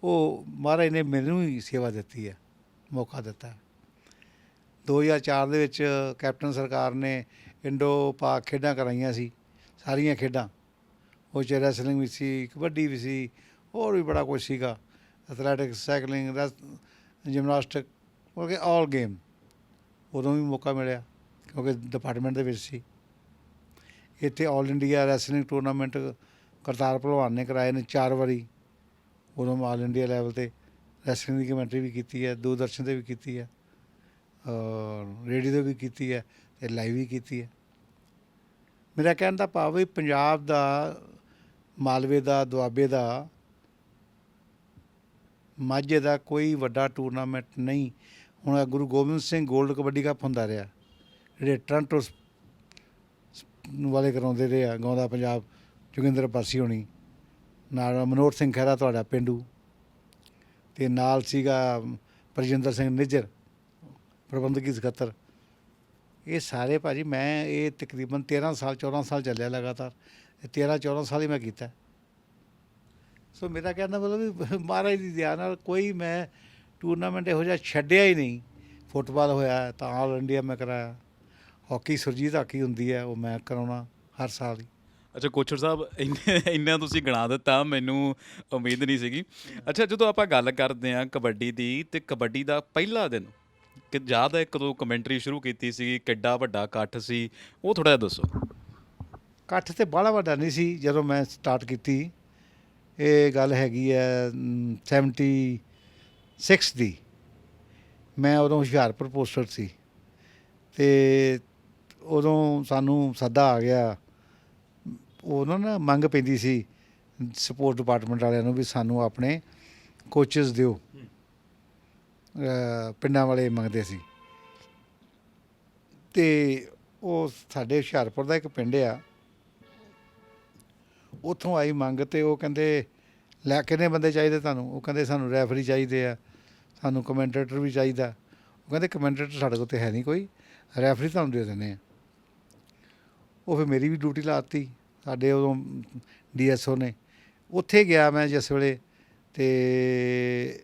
ਉਹ ਮਹਾਰਾਜ ਨੇ ਮੈਨੂੰ ਹੀ ਸੇਵਾ ਦਿੱਤੀ ਹੈ, ਮੌਕਾ ਦਿੱਤਾ। 2004 ਦੇ ਵਿੱਚ ਕੈਪਟਨ ਸਰਕਾਰ ਨੇ ਇੰਡੋ ਪਾਕ ਖੇਡਾਂ ਕਰਾਈਆਂ ਸੀ, ਸਾਰੀਆਂ ਖੇਡਾਂ, ਉਹ 'ਚ ਰੈਸਲਿੰਗ ਵੀ ਸੀ, ਕਬੱਡੀ ਵੀ ਸੀ, ਹੋਰ ਵੀ ਬੜਾ ਕੁਛ ਸੀਗਾ, ਐਥਲੈਟਿਕਸ, ਸਾਈਕਲਿੰਗ, ਜਿਮਨਾਸਟਿਕ, ਮਤਲਬ ਕਿ ਆਲ ਗੇਮ। ਉਦੋਂ ਵੀ ਮੌਕਾ ਮਿਲਿਆ ਕਿਉਂਕਿ ਡਿਪਾਰਟਮੈਂਟ ਦੇ ਵਿੱਚ ਸੀ। ਇੱਥੇ all India wrestling tournament Kartar ਭਲਵਾਨ ਨੇ ਕਰਾਏ ਨੇ 4 ਵਾਰੀ, ਉਦੋਂ ਆਲ ਇੰਡੀਆ ਲੈਵਲ 'ਤੇ ਰੈਸਲਿੰਗ ਦੀ ਕਮੈਂਟਰੀ ਵੀ ਕੀਤੀ ਹੈ, ਦੂਰਦਰਸ਼ਨ 'ਤੇ ਵੀ ਕੀਤੀ ਹੈ। ਰੇਡੀਓ 'ਤੇ ਵੀ ਕੀਤੀ ਹੈ ਅਤੇ ਲਾਈਵ ਵੀ ਕੀਤੀ ਹੈ। ਮੇਰਾ ਕਹਿਣ ਦਾ ਭਾਵ ਵੀ ਪੰਜਾਬ ਦਾ, ਮਾਲਵੇ ਦਾ, ਦੁਆਬੇ ਦਾ, ਮਾਝੇ ਦਾ ਕੋਈ ਵੱਡਾ ਟੂਰਨਾਮੈਂਟ ਨਹੀਂ। ਹੁਣ ਗੁਰੂ ਗੋਬਿੰਦ ਸਿੰਘ ਗੋਲਡ ਕਬੱਡੀ ਕੱਪ ਹੁੰਦਾ ਰਿਹਾ, ਜਿਹੜੇ ਟੋਰਾਂਟੋ ਵਾਲੇ ਕਰਾਉਂਦੇ ਰਹੇ ਆ, ਗਾਉਂਦਾ ਪੰਜਾਬ ਜੋਗਿੰਦਰ ਪਾਸੀ ਹੋਣੀ, ਨਾਲ ਮਨੋਹਰ ਸਿੰਘ ਖਹਿਰਾ ਤੁਹਾਡਾ ਪੇਂਡੂ, ਅਤੇ ਨਾਲ ਸੀਗਾ ਪ੍ਰਜਿੰਦਰ ਸਿੰਘ ਨਿੱਜਰ ਪ੍ਰਬੰਧਕੀ ਸਕੱਤਰ। ਇਹ ਸਾਰੇ ਭਾਜੀ ਮੈਂ ਇਹ ਤਕਰੀਬਨ 13 ਸਾਲ 14 ਸਾਲ ਚੱਲਿਆ ਲਗਾਤਾਰ, 13-14 ਸਾਲ ਹੀ ਮੈਂ ਕੀਤਾ। ਸੋ ਮੇਰਾ ਕਹਿਣ ਦਾ ਮਤਲਬ ਵੀ ਮਹਾਰਾਜ ਦੀ ਦਇਆ ਨਾਲ ਕੋਈ ਮੈਂ ਟੂਰਨਾਮੈਂਟ ਇਹੋ ਜਿਹਾ ਛੱਡਿਆ ਹੀ ਨਹੀਂ। ਫੁੱਟਬਾਲ ਹੋਇਆ ਤਾਂ ਆਲ ਇੰਡੀਆ ਮੈਂ ਕਰਾਇਆ, ਹਾਕੀ ਸੁਰਜੀਤ ਹਾਕੀ ਹੁੰਦੀ ਹੈ ਉਹ ਮੈਂ ਕਰਾਉਣਾ ਹਰ ਸਾਲ ਹੀ। ਅੱਛਾ ਕੋਚਰ ਸਾਹਿਬ, ਇੰਨਾ ਤੁਸੀਂ ਗਿਣਾ ਦਿੱਤਾ, ਮੈਨੂੰ ਉਮੀਦ ਨਹੀਂ ਸੀਗੀ। ਅੱਛਾ ਜਦੋਂ ਆਪਾਂ ਗੱਲ ਕਰਦੇ ਹਾਂ ਕਬੱਡੀ ਦੀ, ਤੇ ਕਬੱਡੀ ਦਾ ਪਹਿਲਾ ਦਿਨ ਕਿ ਯਾਦ ਹੈ ਕਦੋਂ ਕਮੈਂਟਰੀ ਸ਼ੁਰੂ ਕੀਤੀ ਸੀ, ਕਿੱਡਾ ਵੱਡਾ ਇਕੱਠ ਸੀ, ਉਹ ਥੋੜ੍ਹਾ ਜਿਹਾ ਦੱਸੋ। ਇਕੱਠ ਤਾਂ ਬਾਹਲਾ ਵੱਡਾ ਨਹੀਂ ਸੀ ਜਦੋਂ ਮੈਂ ਸਟਾਰਟ ਕੀਤੀ। ਇਹ ਗੱਲ ਹੈਗੀ ਹੈ 76 ਦੀ। ਮੈਂ ਉਦੋਂ ਹੁਸ਼ਿਆਰਪੁਰ ਪੋਸਟਡ ਸੀ, ਅਤੇ ਉਦੋਂ ਸਾਨੂੰ ਸੱਦਾ ਆ ਗਿਆ। ਉਦੋਂ ਨਾ ਮੰਗ ਪੈਂਦੀ ਸੀ ਸਪੋਰਟ ਡਿਪਾਰਟਮੈਂਟ ਵਾਲਿਆਂ ਨੂੰ ਵੀ ਸਾਨੂੰ ਆਪਣੇ ਕੋਚਿਸ ਦਿਓ, ਪਿੰਡਾਂ ਵਾਲੇ ਮੰਗਦੇ ਸੀ। ਅਤੇ ਉਹ ਸਾਡੇ ਹੁਸ਼ਿਆਰਪੁਰ ਦਾ ਇੱਕ ਪਿੰਡ ਆ, ਉੱਥੋਂ ਆਈ ਮੰਗ, ਅਤੇ ਉਹ ਕਹਿੰਦੇ ਲੈ ਕਿੰਨੇ ਬੰਦੇ ਚਾਹੀਦੇ ਤੁਹਾਨੂੰ? ਉਹ ਕਹਿੰਦੇ ਸਾਨੂੰ ਰੈਫਰੀ ਚਾਹੀਦੇ ਆ, ਸਾਨੂੰ ਕਮੈਂਟੇਟਰ ਵੀ ਚਾਹੀਦਾ। ਉਹ ਕਹਿੰਦੇ ਕਮੈਂਟੇਟਰ ਸਾਡੇ ਕੋਲ ਤਾਂ ਹੈ ਨਹੀਂ ਕੋਈ, ਰੈਫਰੀ ਤੁਹਾਨੂੰ ਦੇ ਦਿੰਦੇ ਆ। ਉਹ ਫਿਰ ਮੇਰੀ ਵੀ ਡਿਊਟੀ ਲਾ ਦਿੱਤੀ ਸਾਡੇ ਉਦੋਂ DSO ਨੇ। ਉੱਥੇ ਗਿਆ ਮੈਂ ਜਿਸ ਵੇਲੇ, ਅਤੇ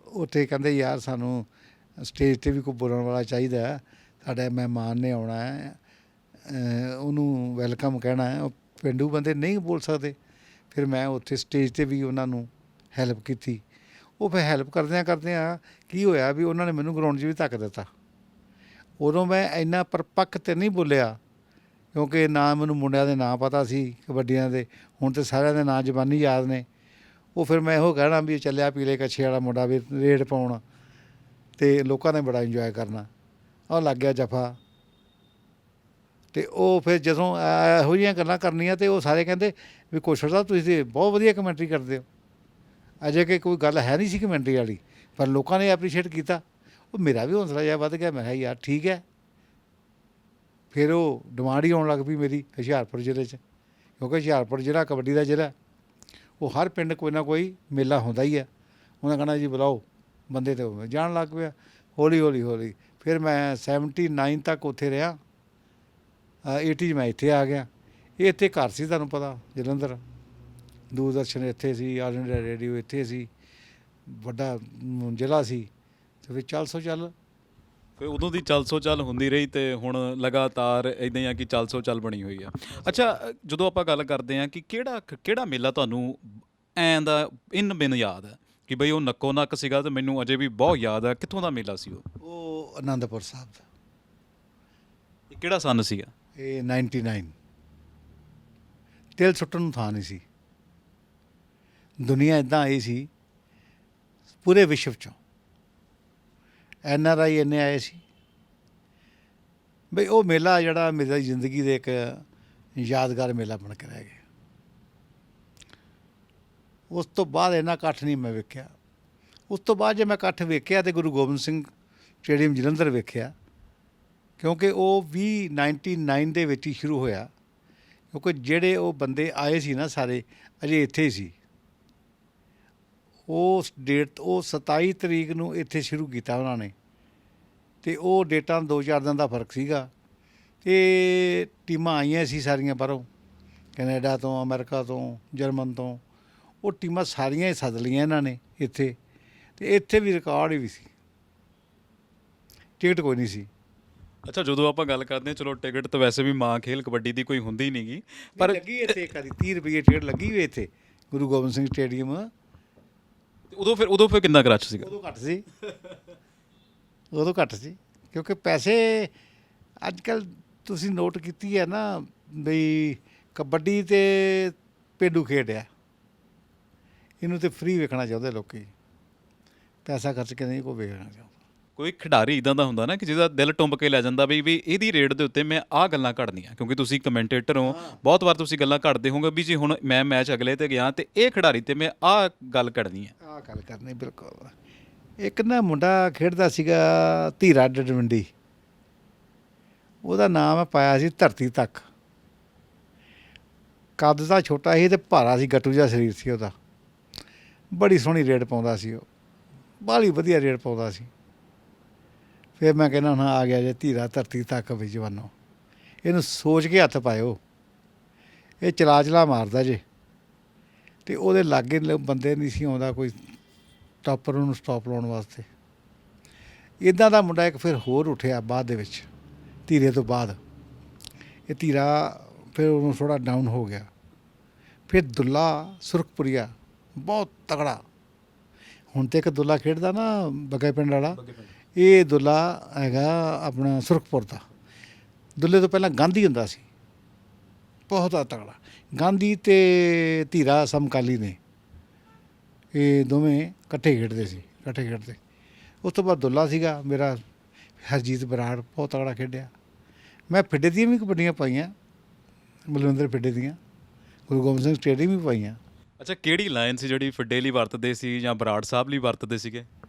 ਉੱਥੇ ਕਹਿੰਦੇ ਯਾਰ ਸਾਨੂੰ ਸਟੇਜ 'ਤੇ ਵੀ ਕੋਈ ਬੋਲਣ ਵਾਲਾ ਚਾਹੀਦਾ, ਸਾਡਾ ਮਹਿਮਾਨ ਨੇ ਆਉਣਾ ਹੈ, ਉਹਨੂੰ ਵੈਲਕਮ ਕਹਿਣਾ ਹੈ। ਉਹ ਪੇਂਡੂ ਬੰਦੇ ਨਹੀਂ ਬੋਲ ਸਕਦੇ। ਫਿਰ ਮੈਂ ਉੱਥੇ ਸਟੇਜ 'ਤੇ ਵੀ ਉਹਨਾਂ ਨੂੰ ਹੈਲਪ ਕੀਤੀ। ਉਹ ਫਿਰ ਹੈਲਪ ਕਰਦਿਆਂ ਕੀ ਹੋਇਆ ਵੀ ਉਹਨਾਂ ਨੇ ਮੈਨੂੰ ਗਰਾਊਂਡ 'ਚ ਵੀ ਧੱਕ ਦਿੱਤਾ। ਉਦੋਂ ਮੈਂ ਇੰਨਾ ਪਰਪੱਕ ਤੇ ਨਹੀਂ ਬੋਲਿਆ, ਕਿਉਂਕਿ ਨਾ ਮੈਨੂੰ ਮੁੰਡਿਆਂ ਦੇ ਨਾਂ ਪਤਾ ਸੀ ਕਬੱਡੀਆਂ ਦੇ, ਹੁਣ ਤਾਂ ਸਾਰਿਆਂ ਦੇ ਨਾਂ ਜ਼ਬਾਨੀ ਯਾਦ ਨੇ। ਉਹ ਫਿਰ ਮੈਂ ਇਹੋ ਕਹਿਣਾ ਵੀ ਚੱਲਿਆ ਪੀਲੇ ਕੱਛੇ ਵਾਲਾ ਮੁੰਡਾ ਵੀ ਰੇਡ ਪਾਉਣ, ਅਤੇ ਲੋਕਾਂ ਨੇ ਬੜਾ ਇੰਜੋਏ ਕਰਨਾ। ਉਹ ਲੱਗ ਗਿਆ ਜਫਾ। ਅਤੇ ਉਹ ਫਿਰ ਜਦੋਂ ਇਹੋ ਜਿਹੀਆਂ ਗੱਲਾਂ ਕਰਨੀਆਂ, ਅਤੇ ਉਹ ਸਾਰੇ ਕਹਿੰਦੇ ਵੀ ਕੋਸ਼ਰ ਸਾਹਿਬ ਤੁਸੀਂ ਤਾਂ ਬਹੁਤ ਵਧੀਆ ਕਮੈਂਟਰੀ ਕਰਦੇ ਹੋ। ਅਜੇ ਕਿ ਕੋਈ ਗੱਲ ਹੈ ਨਹੀਂ ਸੀ ਕਮੈਂਟਰੀ ਵਾਲੀ, ਪਰ ਲੋਕਾਂ ਨੇ ਐਪਰੀਸ਼ੀਏਟ ਕੀਤਾ। ਉਹ ਮੇਰਾ ਵੀ ਹੌਸਲਾ ਜਿਹਾ ਵੱਧ ਗਿਆ। ਮੈਂ ਕਿਹਾ ਯਾਰ ਠੀਕ ਹੈ। ਫਿਰ ਉਹ ਡਿਮਾਂਡ ਹੀ ਆਉਣ ਲੱਗ ਪਈ ਮੇਰੀ ਹੁਸ਼ਿਆਰਪੁਰ ਜ਼ਿਲ੍ਹੇ 'ਚ, ਕਿਉਂਕਿ ਹੁਸ਼ਿਆਰਪੁਰ ਜ਼ਿਲ੍ਹਾ ਕਬੱਡੀ ਦਾ ਜ਼ਿਲ੍ਹਾ, ਉਹ ਹਰ ਪਿੰਡ ਕੋਈ ਨਾ ਕੋਈ ਮੇਲਾ ਹੁੰਦਾ ਹੀ ਹੈ। ਉਹਨਾਂ ਕਹਿਣਾ ਜੀ ਬੁਲਾਓ ਬੰਦੇ, ਤਾਂ ਜਾਣ ਲੱਗ ਪਿਆ। ਹੌਲੀ ਫਿਰ ਮੈਂ 79 ਤੱਕ ਉੱਥੇ ਰਿਹਾ। 80 ਮੈਂ ਇੱਥੇ ਆ ਗਿਆ। ਇਹ ਇੱਥੇ ਘਰ ਸੀ, ਤੁਹਾਨੂੰ ਪਤਾ, ਜਲੰਧਰ। ਦੂਰਦਰਸ਼ਨ ਇੱਥੇ ਸੀ, ਆਲ ਇੰਡੀਆ ਰੇਡੀਓ ਇੱਥੇ ਸੀ, ਵੱਡਾ ਜ਼ਿਲ੍ਹਾ ਸੀ। ਅਤੇ ਫਿਰ ਚੱਲ ਸੋ ਚੱਲ। ਫਿਰ ਉਦੋਂ ਦੀ ਚੱਲ ਸੋ ਚੱਲ ਹੁੰਦੀ ਰਹੀ, ਅਤੇ ਹੁਣ ਲਗਾਤਾਰ ਇੱਦਾਂ ਹੀ ਆ ਕਿ ਚੱਲ ਸੋ ਚੱਲ ਬਣੀ ਹੋਈ ਆ। ਅੱਛਾ ਜਦੋਂ ਆਪਾਂ ਗੱਲ ਕਰਦੇ ਹਾਂ ਕਿ ਕਿਹੜਾ ਮੇਲਾ ਤੁਹਾਨੂੰ ਐਂ ਦਾ ਇਨ ਬਿਨ ਯਾਦ ਹੈ ਕਿ ਬਈ ਉਹ ਨੱਕੋ ਨੱਕ ਸੀਗਾ, ਅਤੇ ਮੈਨੂੰ ਅਜੇ ਵੀ ਬਹੁਤ ਯਾਦ ਆ, ਕਿੱਥੋਂ ਦਾ ਮੇਲਾ ਸੀ ਉਹ ਅਨੰਦਪੁਰ ਸਾਹਿਬ ਦਾ। ਇਹ ਕਿਹੜਾ ਸੰਨ ਸੀਗਾ? ਇਹ 99। ਤਿਲ ਸੁੱਟਣ ਨੂੰ ਥਾਂ ਨਹੀਂ ਸੀ। ਦੁਨੀਆ ਇੱਦਾਂ ਆਈ ਸੀ ਪੂਰੇ ਵਿਸ਼ਵ 'ਚੋਂ, NRI ਇੰਨੇ ਆਏ ਸੀ ਬਈ ਉਹ ਮੇਲਾ ਜਿਹੜਾ ਮੇਰੀ ਜ਼ਿੰਦਗੀ ਦੇ ਇੱਕ ਯਾਦਗਾਰ ਮੇਲਾ ਬਣ ਕੇ ਰਹਿ ਗਿਆ। ਉਸ ਤੋਂ ਬਾਅਦ ਇੰਨਾ ਇਕੱਠ ਨਹੀਂ ਮੈਂ ਵੇਖਿਆ। ਉਸ ਤੋਂ ਬਾਅਦ ਜੇ ਮੈਂ ਇਕੱਠ ਵੇਖਿਆ ਤਾਂ ਗੁਰੂ ਗੋਬਿੰਦ ਸਿੰਘ ਸਟੇਡੀਅਮ ਜਲੰਧਰ ਵੇਖਿਆ, ਕਿਉਂਕਿ ਉਹ ਵੀ 99 ਦੇ ਵਿੱਚ ਹੀ ਸ਼ੁਰੂ ਹੋਇਆ। ਕਿਉਂਕਿ ਜਿਹੜੇ ਉਹ ਬੰਦੇ ਆਏ ਸੀ ਨਾ ਸਾਰੇ ਅਜੇ ਇੱਥੇ ਹੀ ਸੀ। ਉਸ ਡੇਟ ਉਹ 27 ਤਰੀਕ ਨੂੰ ਇੱਥੇ ਸ਼ੁਰੂ ਕੀਤਾ ਉਹਨਾਂ ਨੇ, ਅਤੇ ਉਹ ਡੇਟਾਂ 2-4 ਦਿਨ ਦਾ ਫਰਕ ਸੀਗਾ। ਅਤੇ ਟੀਮਾਂ ਆਈਆਂ ਸੀ ਸਾਰੀਆਂ ਬਾਹਰੋਂ, ਕੈਨੇਡਾ ਤੋਂ, ਅਮਰੀਕਾ ਤੋਂ, ਜਰਮਨ ਤੋਂ। ਉਹ ਟੀਮਾਂ ਸਾਰੀਆਂ ਹੀ ਸੱਦ ਲਈਆਂ ਇਹਨਾਂ ਨੇ ਇੱਥੇ, ਅਤੇ ਇੱਥੇ ਵੀ ਰਿਕਾਰਡ ਵੀ ਸੀ, ਟਿਕਟ ਕੋਈ ਨਹੀਂ ਸੀ। ਅੱਛਾ ਜਦੋਂ ਆਪਾਂ ਗੱਲ ਕਰਦੇ ਹਾਂ, ਚਲੋ ਟਿਕਟ ਤਾਂ ਵੈਸੇ ਵੀ ਮਾਂ ਖੇਲ ਕਬੱਡੀ ਦੀ ਕੋਈ ਹੁੰਦੀ ਨਹੀਂ ਗੀ, ਪਰ ਲੱਗੀ ਇੱਥੇ ਕਦੀ 30 ਰੁਪਏ ਟਿਕਟ ਲੱਗੀ ਹੋਈ ਇੱਥੇ ਗੁਰੂ ਗੋਬਿੰਦ ਸਿੰਘ ਸਟੇਡੀਅਮ। ਉਦੋਂ ਫਿਰ ਕਿੰਨਾ ਕੁ ਰਸ਼ ਸੀਗਾ? ਉਦੋਂ ਘੱਟ ਸੀ ਕਿਉਂਕਿ ਪੈਸੇ ਅੱਜ ਕੱਲ੍ਹ ਤੁਸੀਂ ਨੋਟ ਕੀਤੀ ਹੈ ਨਾ ਬਈ ਕਬੱਡੀ ਤੇ ਪੇਂਡੂ ਖੇਡ ਆ, ਇਹਨੂੰ ਤੇ ਫ੍ਰੀ ਵੇਖਣਾ ਚਾਹੁੰਦੇ ਲੋਕੀ, ਪੈਸਾ ਖਰਚ ਕੇ ਨਹੀਂ ਕੋਈ ਵੇਖਣਾ ਚਾਹੁੰਦਾ। ਕੋਈ ਖਿਡਾਰੀ ਇਦਾਂ ਦਾ ਹੁੰਦਾ ਨਾ ਕਿ ਜਿਹਦਾ ਦਿਲ ਟੁੰਬ ਕੇ ਲੈ ਜਾਂਦਾ ਵੀ ਇਹਦੀ ਰੇਡ ਦੇ ਉੱਤੇ ਮੈਂ ਆਹ ਗੱਲਾਂ ਘੜਨੀਆਂ, ਕਿਉਂਕਿ ਤੁਸੀਂ ਕਮੈਂਟੇਟਰ ਹੋ, ਬਹੁਤ ਵਾਰ ਤੁਸੀਂ ਗੱਲਾਂ ਘੜਦੇ ਹੋਗੇ ਵੀ ਜੀ ਹੁਣ ਮੈਂ ਮੈਚ ਅਗਲੇ ਤੇ ਗਿਆ ਤੇ ਇਹ ਖਿਡਾਰੀ ਤੇ ਮੈਂ ਆਹ ਗੱਲ ਘੜਨੀ ਹੈ। ਆਹ ਗੱਲ ਕਰਨੀ ਬਿਲਕੁਲ। ਇੱਕ ਨਾ ਮੁੰਡਾ ਖੇਡਦਾ ਸੀਗਾ ਧੀਰਾ ਡਡਵੰਡੀ, ਉਹਦਾ ਨਾਮ ਪਾਇਆ ਸੀ ਧਰਤੀ ਤੱਕ। ਕੱਦ ਦਾ ਛੋਟਾ ਸੀ ਤੇ ਭਾਰਾ ਸੀ, ਗੱਟੂ ਜਿਹਾ ਸਰੀਰ ਸੀ ਉਹਦਾ। ਬੜੀ ਸੋਹਣੀ ਰੇਡ ਪਾਉਂਦਾ ਸੀ ਉਹ, ਬਾਹਲੀ ਵਧੀਆ ਰੇਡ ਪਾਉਂਦਾ ਸੀ। ਫਿਰ ਮੈਂ ਕਹਿੰਦਾ ਹੁਣ ਆ ਗਿਆ ਜੇ ਧੀਰਾ ਧਰਤੀ ਤੱਕ ਵੀ ਜਵਾਨੋ, ਇਹਨੂੰ ਸੋਚ ਕੇ ਹੱਥ ਪਾਇਓ, ਇਹ ਚਲਾ ਮਾਰਦਾ ਜੇ। ਅਤੇ ਉਹਦੇ ਲਾਗੇ ਬੰਦੇ ਨਹੀਂ ਸੀ ਆਉਂਦਾ ਕੋਈ ਟਾਪਰ ਉਹਨੂੰ ਸਟਾਪ ਲਾਉਣ ਵਾਸਤੇ। ਇੱਦਾਂ ਦਾ ਮੁੰਡਾ ਇੱਕ ਫਿਰ ਹੋਰ ਉੱਠਿਆ ਬਾਅਦ ਦੇ ਵਿੱਚ, ਧੀਰੇ ਤੋਂ ਬਾਅਦ। ਇਹ ਧੀਰਾ ਫਿਰ ਉਹਨੂੰ ਥੋੜ੍ਹਾ ਡਾਊਨ ਹੋ ਗਿਆ। ਫਿਰ ਦੁੱਲਾ ਸੁਰਖਪੁਰੀਆ ਬਹੁਤ ਤਗੜਾ, ਹੁਣ ਤਾਂ ਇੱਕ ਦੁੱਲਾ ਖੇਡਦਾ ਨਾ ਬੱਗੇ ਪਿੰਡ ਵਾਲਾ, ਇਹ ਦੁੱਲਾ ਹੈਗਾ ਆਪਣਾ ਸੁਰਖਪੁਰ ਦਾ। ਦੁੱਲੇ ਤੋਂ ਪਹਿਲਾਂ ਗਾਂਧੀ ਹੁੰਦਾ ਸੀ, ਬਹੁਤ ਤਗੜਾ। ਗਾਂਧੀ ਅਤੇ ਧੀਰਾ ਸਮਕਾਲੀ ਨੇ, ਇਹ ਦੋਵੇਂ ਇਕੱਠੇ ਖੇਡਦੇ ਸੀ, ਇਕੱਠੇ ਖੇਡਦੇ। ਉਸ ਤੋਂ ਬਾਅਦ ਦੁੱਲਾ ਸੀਗਾ ਮੇਰਾ, ਹਰਜੀਤ ਬਰਾੜ ਬਹੁਤ ਤਗੜਾ ਖੇਡਿਆ। ਮੈਂ ਫਿੱਡੇ ਦੀਆਂ ਵੀ ਕਬੱਡੀਆਂ ਪਾਈਆਂ, ਬਲਵਿੰਦਰ ਫਿੱਡੇ ਦੀਆਂ, ਗੁਰੂ ਗੋਬਿੰਦ ਸਿੰਘ ਸਟੇਡੀਅਮ ਵੀ ਪਾਈਆਂ। ਅੱਛਾ, ਕਿਹੜੀ ਲਾਈਨ ਸੀ ਜਿਹੜੀ ਫਿੱਡੇ ਲਈ ਵਰਤਦੇ ਸੀ ਜਾਂ ਬਰਾੜ ਸਾਹਿਬ ਲਈ ਵਰਤਦੇ ਸੀਗੇ?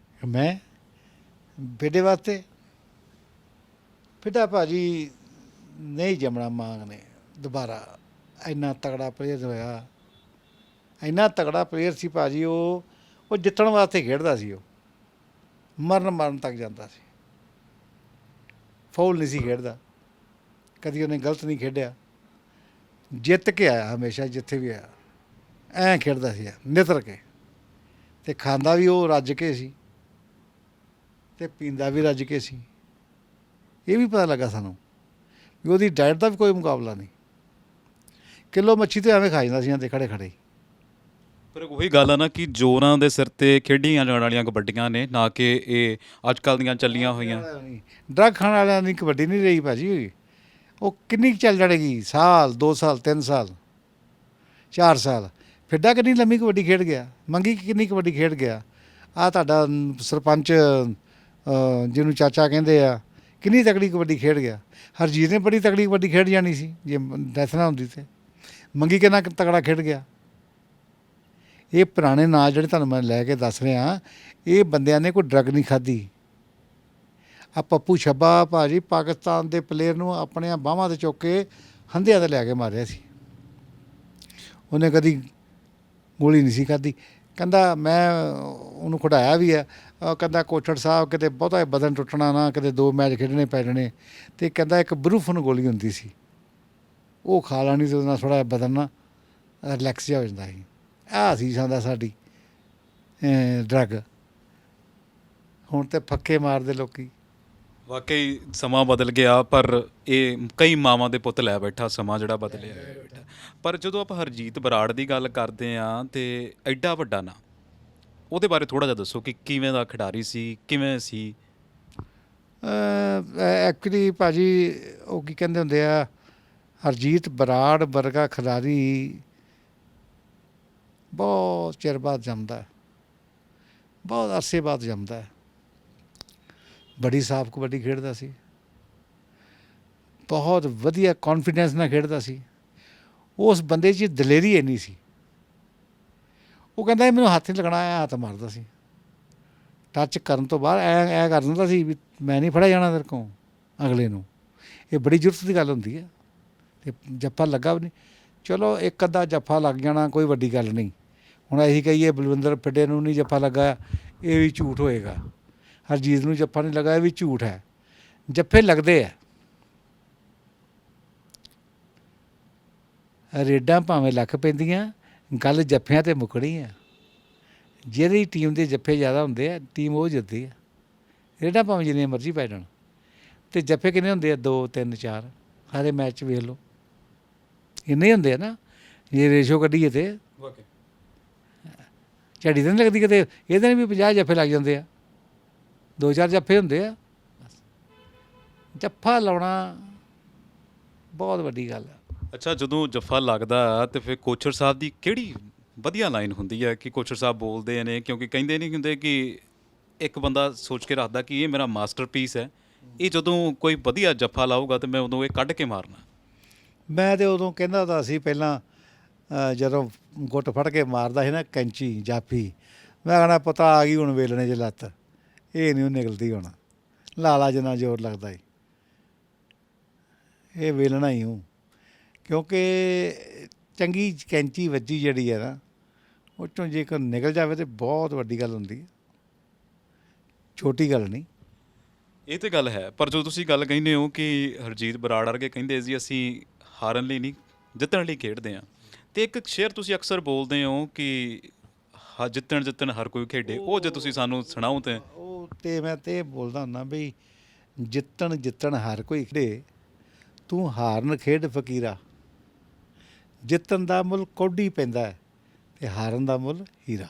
ਮੈਂ ਫਿੱਡੇ ਵਾਸਤੇ, ਫਿੱਡਾ ਭਾਜੀ ਨਹੀਂ ਜੰਮਣਾ ਮਾਂਗ ਨੇ ਦੁਬਾਰਾ। ਇੰਨਾ ਤਗੜਾ ਪਲੇਅਰ ਹੋਇਆ, ਇੰਨਾ ਤਗੜਾ ਪਲੇਅਰ ਸੀ ਭਾਜੀ। ਉਹ ਜਿੱਤਣ ਵਾਸਤੇ ਖੇਡਦਾ ਸੀ, ਉਹ ਮਰਨ ਤੱਕ ਜਾਂਦਾ ਸੀ। ਫਾਉਲ ਨਹੀਂ ਸੀ ਖੇਡਦਾ ਕਦੀ, ਉਹਨੇ ਗਲਤ ਨਹੀਂ ਖੇਡਿਆ, ਜਿੱਤ ਕੇ ਆਇਆ ਹਮੇਸ਼ਾ ਜਿੱਥੇ ਵੀ ਆਇਆ। ਐਂ ਖੇਡਦਾ ਸੀ ਨਿੱਤਰ ਕੇ, ਅਤੇ ਖਾਂਦਾ ਵੀ ਉਹ ਰੱਜ ਕੇ ਸੀ ਅਤੇ ਪੀਂਦਾ ਵੀ ਰੱਜ ਕੇ ਸੀ। ਇਹ ਵੀ ਪਤਾ ਲੱਗਾ ਸਾਨੂੰ ਵੀ ਉਹਦੀ ਡਾਇਟ ਦਾ ਵੀ ਕੋਈ ਮੁਕਾਬਲਾ ਨਹੀਂ। ਕਿਲੋ ਮੱਛੀ ਤਾਂ ਐਵੇਂ ਖਾ ਜਾਂਦਾ ਸੀ ਤੇ ਖੜੇ ਖੜੇ। ਪਰ ਉਹੀ ਗੱਲ ਆ ਨਾ ਕਿ ਜ਼ੋਰਾਂ ਦੇ ਸਿਰ ਤੇ ਖੇਡੀਆਂ ਜਾਣ ਵਾਲੀਆਂ ਕਬੱਡੀਆਂ ਨੇ, ਨਾ ਕਿ ਇਹ ਅੱਜ ਕੱਲ੍ਹ ਦੀਆਂ ਚੱਲੀਆਂ ਹੋਈਆਂ। ਡਰੱਗ ਖਾਣ ਵਾਲਿਆਂ ਦੀ ਕਬੱਡੀ ਨਹੀਂ ਰਹੀ ਭਾਜੀ। ਉਹ ਕਿੰਨੀ ਕੁ ਚੱਲ ਜਾਣੇਗੀ, ਸਾਲ 2 ਸਾਲ 3 ਸਾਲ 4 ਸਾਲ। ਫਿੱਡਾ ਕਿੰਨੀ ਲੰਮੀ ਕਬੱਡੀ ਖੇਡ ਗਿਆ, ਮੰਗੀ ਕਿੰਨੀ ਕਬੱਡੀ ਖੇਡ ਗਿਆ। ਆਹ ਤੁਹਾਡਾ ਸਰਪੰਚ ਜਿਹਨੂੰ ਚਾਚਾ ਕਹਿੰਦੇ ਆ, ਕਿੰਨੀ ਤਕੜੀ ਕਬੱਡੀ ਖੇਡ ਗਿਆ। ਹਰਜੀਤ ਨੇ ਬੜੀ ਤਕੜੀ ਕਬੱਡੀ ਖੇਡ ਜਾਣੀ ਸੀ ਜੇ ਡੈਥ ਨਾ ਹੁੰਦੀ। ਤੇ ਮੰਗੀ ਕਿੰਨਾ ਤਕੜਾ ਖੇਡ ਗਿਆ। ਇਹ ਪੁਰਾਣੇ ਨਾਂ ਜਿਹੜੇ ਤੁਹਾਨੂੰ ਮੈਂ ਲੈ ਕੇ ਦੱਸ ਰਿਹਾ, ਇਹ ਬੰਦਿਆਂ ਨੇ ਕੋਈ ਡਰੱਗ ਨਹੀਂ ਖਾਧੀ। ਆ ਪੱਪੂ ਛੱਬਾ ਭਾਜੀ ਪਾਕਿਸਤਾਨ ਦੇ ਪਲੇਅਰ ਨੂੰ ਆਪਣੀਆਂ ਬਾਹਾਂ 'ਤੇ ਚੁੱਕ ਕੇ ਹੰਧਿਆਂ 'ਤੇ ਲੈ ਕੇ ਮਾਰਿਆ ਸੀ। ਉਹਨੇ ਕਦੀ ਗੋਲੀ ਨਹੀਂ ਸੀ ਖਾਧੀ। ਕਹਿੰਦਾ ਮੈਂ ਉਹਨੂੰ ਖਿਡਾਇਆ ਵੀ ਆ। ਕਹਿੰਦਾ ਕੋਚੜ ਸਾਹਿਬ ਕਿਤੇ ਬਹੁਤਾ ਬਦਨ ਟੁੱਟਣਾ ਨਾ, ਕਿਤੇ 2 ਮੈਚ ਖੇਡਣੇ ਪੈ ਜਾਣੇ। ਅਤੇ ਕਹਿੰਦਾ ਇੱਕ ਬਰੂਫਨ ਗੋਲੀ ਹੁੰਦੀ ਸੀ, ਉਹ ਖਾ ਲੈਣੀ ਅਤੇ ਉਹਦੇ ਨਾਲ ਥੋੜ੍ਹਾ ਬਦਨ ਨਾ ਰਿਲੈਕਸ ਜਿਹਾ ਹੋ ਜਾਂਦਾ ਸੀ। ਆਹ ਸੀ ਸਾਡੀ ਡਰੱਗ। ਹੁਣ ਤਾਂ ਫੱਕੇ ਮਾਰਦੇ ਲੋਕੀ। ਵਾਕਈ ਸਮਾਂ ਬਦਲ ਗਿਆ, ਪਰ ਇਹ ਕਈ ਮਾਵਾਂ ਦੇ ਪੁੱਤ ਲੈ ਬੈਠਾ ਸਮਾਂ ਜਿਹੜਾ ਬਦਲਿਆ ਬੈਠਾ। ਪਰ ਜਦੋਂ ਆਪਾਂ ਹਰਜੀਤ ਬਰਾੜ ਦੀ ਗੱਲ ਕਰਦੇ ਹਾਂ ਤੇ ਐਡਾ ਵੱਡਾ ਨਾਂ, ਉਹਦੇ ਬਾਰੇ ਥੋੜ੍ਹਾ ਜਿਹਾ ਦੱਸੋ ਕਿ ਕਿਵੇਂ ਦਾ ਖਿਡਾਰੀ ਸੀ, ਕਿਵੇਂ ਸੀ? ਐਕਚੁਅਲੀ ਭਾਜੀ ਉਹ ਕੀ ਕਹਿੰਦੇ ਹੁੰਦੇ ਆ, ਹਰਜੀਤ ਬਰਾੜ ਵਰਗਾ ਖਿਡਾਰੀ ਬਹੁਤ ਚਿਰ ਬਾਅਦ ਜੰਮਦਾ, ਬਹੁਤ ਅਰਸੇ ਬਾਅਦ ਜੰਮਦਾ। ਬੜੀ ਸਾਫ ਕਬੱਡੀ ਖੇਡਦਾ ਸੀ, ਬਹੁਤ ਵਧੀਆ ਕੌਨਫੀਡੈਂਸ ਨਾਲ ਖੇਡਦਾ ਸੀ। ਉਸ ਬੰਦੇ 'ਚ ਦਲੇਰੀ ਇੰਨੀ ਸੀ, ਉਹ ਕਹਿੰਦਾ ਮੈਨੂੰ ਹੱਥ ਨਹੀਂ ਲੱਗਣਾ, ਐਂ ਹੱਥ ਮਾਰਦਾ ਸੀ। ਟੱਚ ਕਰਨ ਤੋਂ ਬਾਅਦ ਐਂ ਕਰ ਦਿੰਦਾ ਸੀ ਵੀ ਮੈਂ ਨਹੀਂ ਫੜਿਆ ਜਾਣਾ ਤੇਰੇ ਕੋਲ ਅਗਲੇ ਨੂੰ। ਇਹ ਬੜੀ ਜ਼ਰੂਰਤ ਦੀ ਗੱਲ ਹੁੰਦੀ ਹੈ। ਅਤੇ ਜੱਫਾ ਲੱਗਾ ਵੀ ਨਹੀਂ, ਚਲੋ ਇੱਕ ਅੱਧਾ ਜੱਫਾ ਲੱਗ ਜਾਣਾ ਕੋਈ ਵੱਡੀ ਗੱਲ ਨਹੀਂ। ਹੁਣ ਅਸੀਂ ਕਹੀਏ ਬਲਵਿੰਦਰ ਫਿੱਡੇ ਨੂੰ ਨਹੀਂ ਜੱਫਾ ਲੱਗਾ, ਇਹ ਵੀ ਝੂਠ ਹੋਏਗਾ। ਹਰਜੀਤ ਨੂੰ ਜੱਫਾ ਨਹੀਂ ਲੱਗਾ, ਇਹ ਵੀ ਝੂਠ ਹੈ। ਜੱਫੇ ਲੱਗਦੇ ਆ, ਰੇਡਾਂ ਭਾਵੇਂ ਲੱਖ ਪੈਂਦੀਆਂ, ਗੱਲ ਜੱਫਿਆਂ 'ਤੇ ਮੁੱਕਣੀ ਆ। ਜਿਹੜੀ ਟੀਮ ਦੇ ਜੱਫੇ ਜ਼ਿਆਦਾ ਹੁੰਦੇ ਆ, ਟੀਮ ਉਹ ਜਿੱਤਦੀ ਆ। ਰੇਡਾਂ ਭਾਵੇਂ ਜਿੰਨੀਆਂ ਮਰਜ਼ੀ ਪੈ ਜਾਣ, ਅਤੇ ਜੱਫੇ ਕਿੰਨੇ ਹੁੰਦੇ ਆ? 2 3 4 ਸਾਰੇ ਮੈਚ 'ਚ ਵੇਖ ਲਓ, ਇੰਨੇ ਹੀ ਹੁੰਦੇ ਆ ਨਾ। ਜੇ ਰੇਸ਼ੋ ਕੱਢੀਏ ਤਾਂ ਝੜੀ ਤਾਂ ਨਹੀਂ ਲੱਗਦੀ ਕਿਤੇ। ਇਹਦੇ ਵੀ 50 ਜੱਫੇ ਲੱਗ ਜਾਂਦੇ ਆ, 2 4 ਜੱਫੇ ਹੁੰਦੇ ਆ। ਜੱਫਾ ਲਾਉਣਾ ਬਹੁਤ ਵੱਡੀ ਗੱਲ ਆ। ਅੱਛਾ, ਜਦੋਂ ਜੱਫਾ ਲੱਗਦਾ ਤੇ ਫਿਰ ਕੋਚਰ ਸਾਹਿਬ ਦੀ ਕਿਹੜੀ ਵਧੀਆ ਲਾਈਨ ਹੁੰਦੀ ਹੈ ਕਿ ਕੋਚਰ ਸਾਹਿਬ ਬੋਲਦੇ ਨੇ? ਕਿਉਂਕਿ ਕਹਿੰਦੇ ਨਹੀਂ ਹੁੰਦੇ ਕਿ ਇੱਕ ਬੰਦਾ ਸੋਚ ਕੇ ਰੱਖਦਾ ਕਿ ਇਹ ਮੇਰਾ ਮਾਸਟਰਪੀਸ ਹੈ, ਇਹ ਜਦੋਂ ਕੋਈ ਵਧੀਆ ਜੱਫਾ ਲਾਊਗਾ ਤੇ ਮੈਂ ਉਦੋਂ ਇਹ ਕੱਢ ਕੇ ਮਾਰਨਾ। ਮੈਂ ਤੇ ਉਦੋਂ ਕਹਿੰਦਾ ਤਾਂ ਸੀ ਪਹਿਲਾਂ, ਜਦੋਂ ਗੁੱਟ ਫੜ ਕੇ ਮਾਰਦਾ ਸੀ ਨਾ ਕੈਂਚੀ ਜਾਫੀ, ਮੈਂ ਕਹਿਣਾ ਪਤਾ ਆ ਗਈ ਹੁਣ ਵੇਲਣੇ 'ਚ ਲੱਤ, ਇਹ ਨਹੀਂ ਉਹ ਨਿਕਲਦੀ ਹੁਣ, ਲਾਲਾ ਜਿੰਨਾ ਜ਼ੋਰ ਲੱਗਦਾ ਈ ਇਹ ਵੇਲਣਾ ਹੀ ਹੂੰ। ਕਿਉਂਕਿ ਚੰਗੀ ਕੈਂਚੀ ਵੱਜੀ ਜਿਹੜੀ ਹੈ ਨਾ, ਉਹ 'ਚੋਂ ਜੇਕਰ ਨਿਕਲ ਜਾਵੇ ਤਾਂ ਬਹੁਤ ਵੱਡੀ ਗੱਲ ਹੁੰਦੀ ਹੈ, ਛੋਟੀ ਗੱਲ ਨਹੀਂ। ਇਹ ਤੇ ਗੱਲ ਹੈ, ਪਰ ਜੋ ਤੁਸੀਂ ਗੱਲ ਕਹਿੰਦੇ ਹੋ ਕਿ ਹਰਜੀਤ ਬਰਾੜ ਵਰਗੇ ਕਹਿੰਦੇ ਜੀ ਅਸੀਂ ਹਾਰਨ ਲਈ ਨਹੀਂ ਜਿੱਤਣ ਲਈ ਖੇਡਦੇ ਹਾਂ, ਤੇ ਇੱਕ ਸ਼ੇਅਰ ਤੁਸੀਂ ਅਕਸਰ ਬੋਲਦੇ ਹੋ ਕਿ ਜਿੱਤਣ ਜਿੱਤਣ ਹਰ ਕੋਈ ਖੇਡੇ, ਉਹ ਜੇ ਤੁਸੀਂ ਸਾਨੂੰ ਸੁਣਾਓ ਤੇ। ਉਹ ਤੇ ਮੈਂ ਤੇ ਇਹ ਬੋਲਦਾ ਹੁੰਦਾ ਬਈ ਜਿੱਤਣ ਜਿੱਤਣ ਹਰ ਕੋਈ ਖੇਡੇ, ਤੂੰ ਹਾਰਨ ਖੇਡ ਫਕੀਰਾ, ਜਿੱਤਣ ਦਾ ਮੁੱਲ ਕੌਡੀ ਪੈਂਦਾ ਹੈ ਤੇ ਹਾਰਨ ਦਾ ਮੁੱਲ ਹੀਰਾ।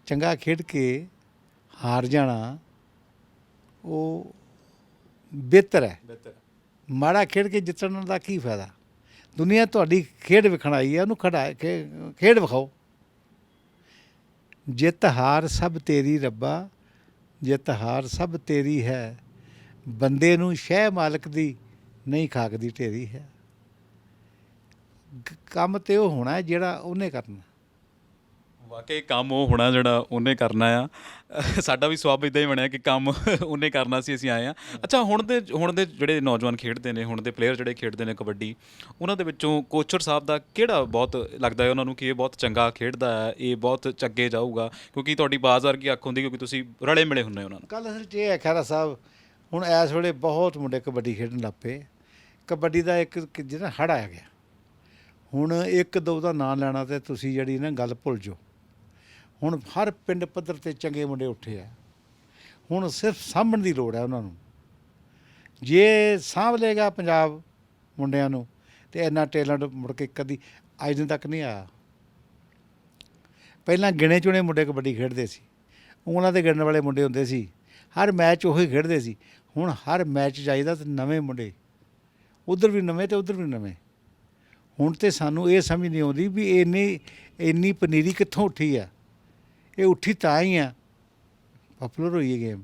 ਚੰਗਾ ਖੇਡ ਕੇ ਹਾਰ ਜਾਣਾ ਉਹ ਬਿਹਤਰ ਹੈ, ਮਾੜਾ ਖੇਡ ਕੇ ਜਿੱਤਣ ਦਾ ਕੀ ਫਾਇਦਾ। ਦੁਨੀਆ ਤੁਹਾਡੀ ਖੇਡ ਵਿਖਣ ਆਈ ਹੈ, ਉਹਨੂੰ ਖੇਡ ਵਿਖਾਓ। ਜਿੱਤ ਹਾਰ ਸਭ ਤੇਰੀ ਰੱਬਾ, ਜਿੱਤ ਹਾਰ ਸਭ ਤੇਰੀ ਹੈ, ਬੰਦੇ ਨੂੰ ਸ਼ਹਿ ਮਾਲਕ ਦੀ ਨਹੀਂ ਖਾਕ ਦੀ ਢੇਰੀ ਹੈ। ਕੰਮ ਤੇ ਉਹ ਹੋਣਾ ਜਿਹੜਾ ਉਹਨੇ ਕਰਨਾ। ਵਾਕਈ ਕੰਮ ਉਹ ਹੋਣਾ ਜਿਹੜਾ ਉਹਨੇ ਕਰਨਾ ਆ। ਸਾਡਾ ਵੀ ਸਵਾਬ ਇਦਾਂ ਹੀ ਬਣਿਆ ਕਿ ਕੰਮ ਉਹਨੇ ਕਰਨਾ ਸੀ, ਅਸੀਂ ਆਏ ਆ। ਅੱਛਾ, ਹੁਣ ਦੇ ਜਿਹੜੇ ਨੌਜਵਾਨ ਖੇਡਦੇ ਨੇ, ਹੁਣ ਦੇ ਪਲੇਅਰ ਜਿਹੜੇ ਖੇਡਦੇ ਨੇ ਕਬੱਡੀ, ਉਹਨਾਂ ਦੇ ਵਿੱਚੋਂ ਕੋਚਰ ਸਾਹਿਬ ਦਾ ਕਿਹੜਾ ਬਹੁਤ ਲੱਗਦਾ ਹੈ ਉਹਨਾਂ ਨੂੰ ਕਿ ਇਹ ਬਹੁਤ ਚੰਗਾ ਖੇਡਦਾ ਹੈ, ਇਹ ਬਹੁਤ ਅੱਗੇ ਜਾਊਗਾ? ਕਿਉਂਕਿ ਤੁਹਾਡੀ ਬਾਜ਼ ਵਰਗੀ ਅੱਖ ਹੁੰਦੀ, ਕਿਉਂਕਿ ਤੁਸੀਂ ਰਲੇ ਮਿਲੇ ਹੁੰਦੇ ਉਹਨਾਂ ਨੂੰ। ਗੱਲ ਅਸਲ 'ਚ ਇਹ ਹੈ ਖਹਿਰਾ ਸਾਹਿਬ, ਹੁਣ ਇਸ ਵੇਲੇ ਬਹੁਤ ਮੁੰਡੇ ਕਬੱਡੀ ਖੇਡਣ ਲੱਗ ਪਏ। ਕਬੱਡੀ ਦਾ ਇੱਕ ਜਿਹੜਾ ਹੜ ਆ ਗਿਆ, ਹੁਣ ਇੱਕ ਦੋ ਦਾ ਨਾਂ ਲੈਣਾ ਤੇ ਤੁਸੀਂ ਜਿਹੜੀ ਨਾ ਗੱਲ ਭੁੱਲ ਜਾਓ। ਹੁਣ ਹਰ ਪਿੰਡ ਪੱਧਰ 'ਤੇ ਚੰਗੇ ਮੁੰਡੇ ਉੱਠੇ ਆ, ਹੁਣ ਸਿਰਫ ਸਾਂਭਣ ਦੀ ਲੋੜ ਹੈ ਉਹਨਾਂ ਨੂੰ। ਜੇ ਸਾਂਭ ਲਏਗਾ ਪੰਜਾਬ ਮੁੰਡਿਆਂ ਨੂੰ ਤੇ ਇੰਨਾ ਟੈਲੈਂਟ ਮੁੜ ਕੇ ਕਦੀ ਅੱਜ ਦਿਨ ਤੱਕ ਨਹੀਂ ਆਇਆ। ਪਹਿਲਾਂ ਗਿਣੇ ਚੁਣੇ ਮੁੰਡੇ ਕਬੱਡੀ ਖੇਡਦੇ ਸੀ, ਉਂਗਲਾਂ 'ਤੇ ਗਿਣਨ ਵਾਲੇ ਮੁੰਡੇ ਹੁੰਦੇ ਸੀ, ਹਰ ਮੈਚ ਉਹੀ ਖੇਡਦੇ ਸੀ। ਹੁਣ ਹਰ ਮੈਚ ਚਾਹੀਦਾ ਤੇ ਨਵੇਂ ਮੁੰਡੇ, ਉੱਧਰ ਵੀ ਨਵੇਂ ਤੇ ਉੱਧਰ ਵੀ ਨਵੇਂ। ਹੁਣ ਤੇ ਸਾਨੂੰ ਇਹ ਸਮਝ ਨਹੀਂ ਆਉਂਦੀ ਵੀ ਇੰਨੀ ਪਨੀਰੀ ਕਿੱਥੋਂ ਉੱਠੀ ਆ। ਇਹ ਉੱਠੀ ਤਾਂ ਹੀ ਆ, ਪਪੂਲਰ ਹੋਈ ਹੈ ਗੇਮ,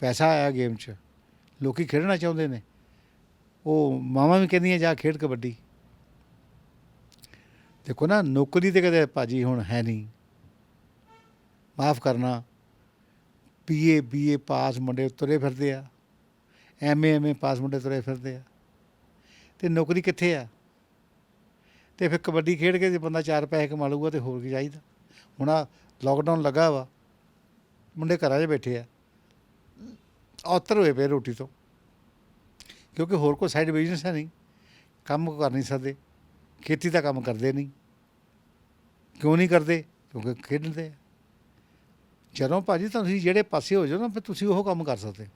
ਪੈਸਾ ਆਇਆ ਗੇਮ 'ਚ, ਲੋਕ ਖੇਡਣਾ ਚਾਹੁੰਦੇ ਨੇ। ਉਹ ਮਾਵਾਂ ਵੀ ਕਹਿੰਦੀਆਂ ਜਾ ਖੇਡ ਕਬੱਡੀ। ਦੇਖੋ ਨਾ, ਨੌਕਰੀ ਤੇ ਕਦੇ ਭਾਜੀ ਹੁਣ ਹੈ ਨਹੀਂ, ਮਾਫ ਕਰਨਾ। BA ਪਾਸ ਮੁੰਡੇ ਤੁਰੇ ਫਿਰਦੇ ਆ, MA ਪਾਸ ਮੁੰਡੇ ਤੁਰੇ ਫਿਰਦੇ ਆ, ਅਤੇ ਨੌਕਰੀ ਕਿੱਥੇ ਆ? ਅਤੇ ਫਿਰ ਕਬੱਡੀ ਖੇਡ ਕੇ ਜੇ ਬੰਦਾ ਚਾਰ ਪੈਸੇ ਕਮਾ ਲੂਗਾ ਤਾਂ ਹੋਰ ਕੀ ਚਾਹੀਦਾ। ਹੁਣ ਆ ਲੋਕਡਾਊਨ ਲੱਗਾ ਵਾ, ਮੁੰਡੇ ਘਰਾਂ 'ਚ ਬੈਠੇ ਆ, ਔਤਰ ਹੋਏ ਪਏ ਰੋਟੀ ਤੋਂ, ਕਿਉਂਕਿ ਹੋਰ ਕੋਈ ਸਾਈਡ ਬਿਜ਼ਨਸ ਹੈ ਨਹੀਂ, ਕੰਮ ਕਰ ਨਹੀਂ ਸਕਦੇ, ਖੇਤੀ ਦਾ ਕੰਮ ਕਰਦੇ ਨਹੀਂ। ਕਿਉਂ ਨਹੀਂ ਕਰਦੇ? ਕਿਉਂਕਿ ਖੇਡਦੇ ਆ। ਜਦੋਂ ਭਾਜੀ ਤੁਸੀਂ ਜਿਹੜੇ ਪਾਸੇ ਹੋ ਜਾਓ ਨਾ, ਫਿਰ ਤੁਸੀਂ ਉਹ ਕੰਮ ਕਰ ਸਕਦੇ।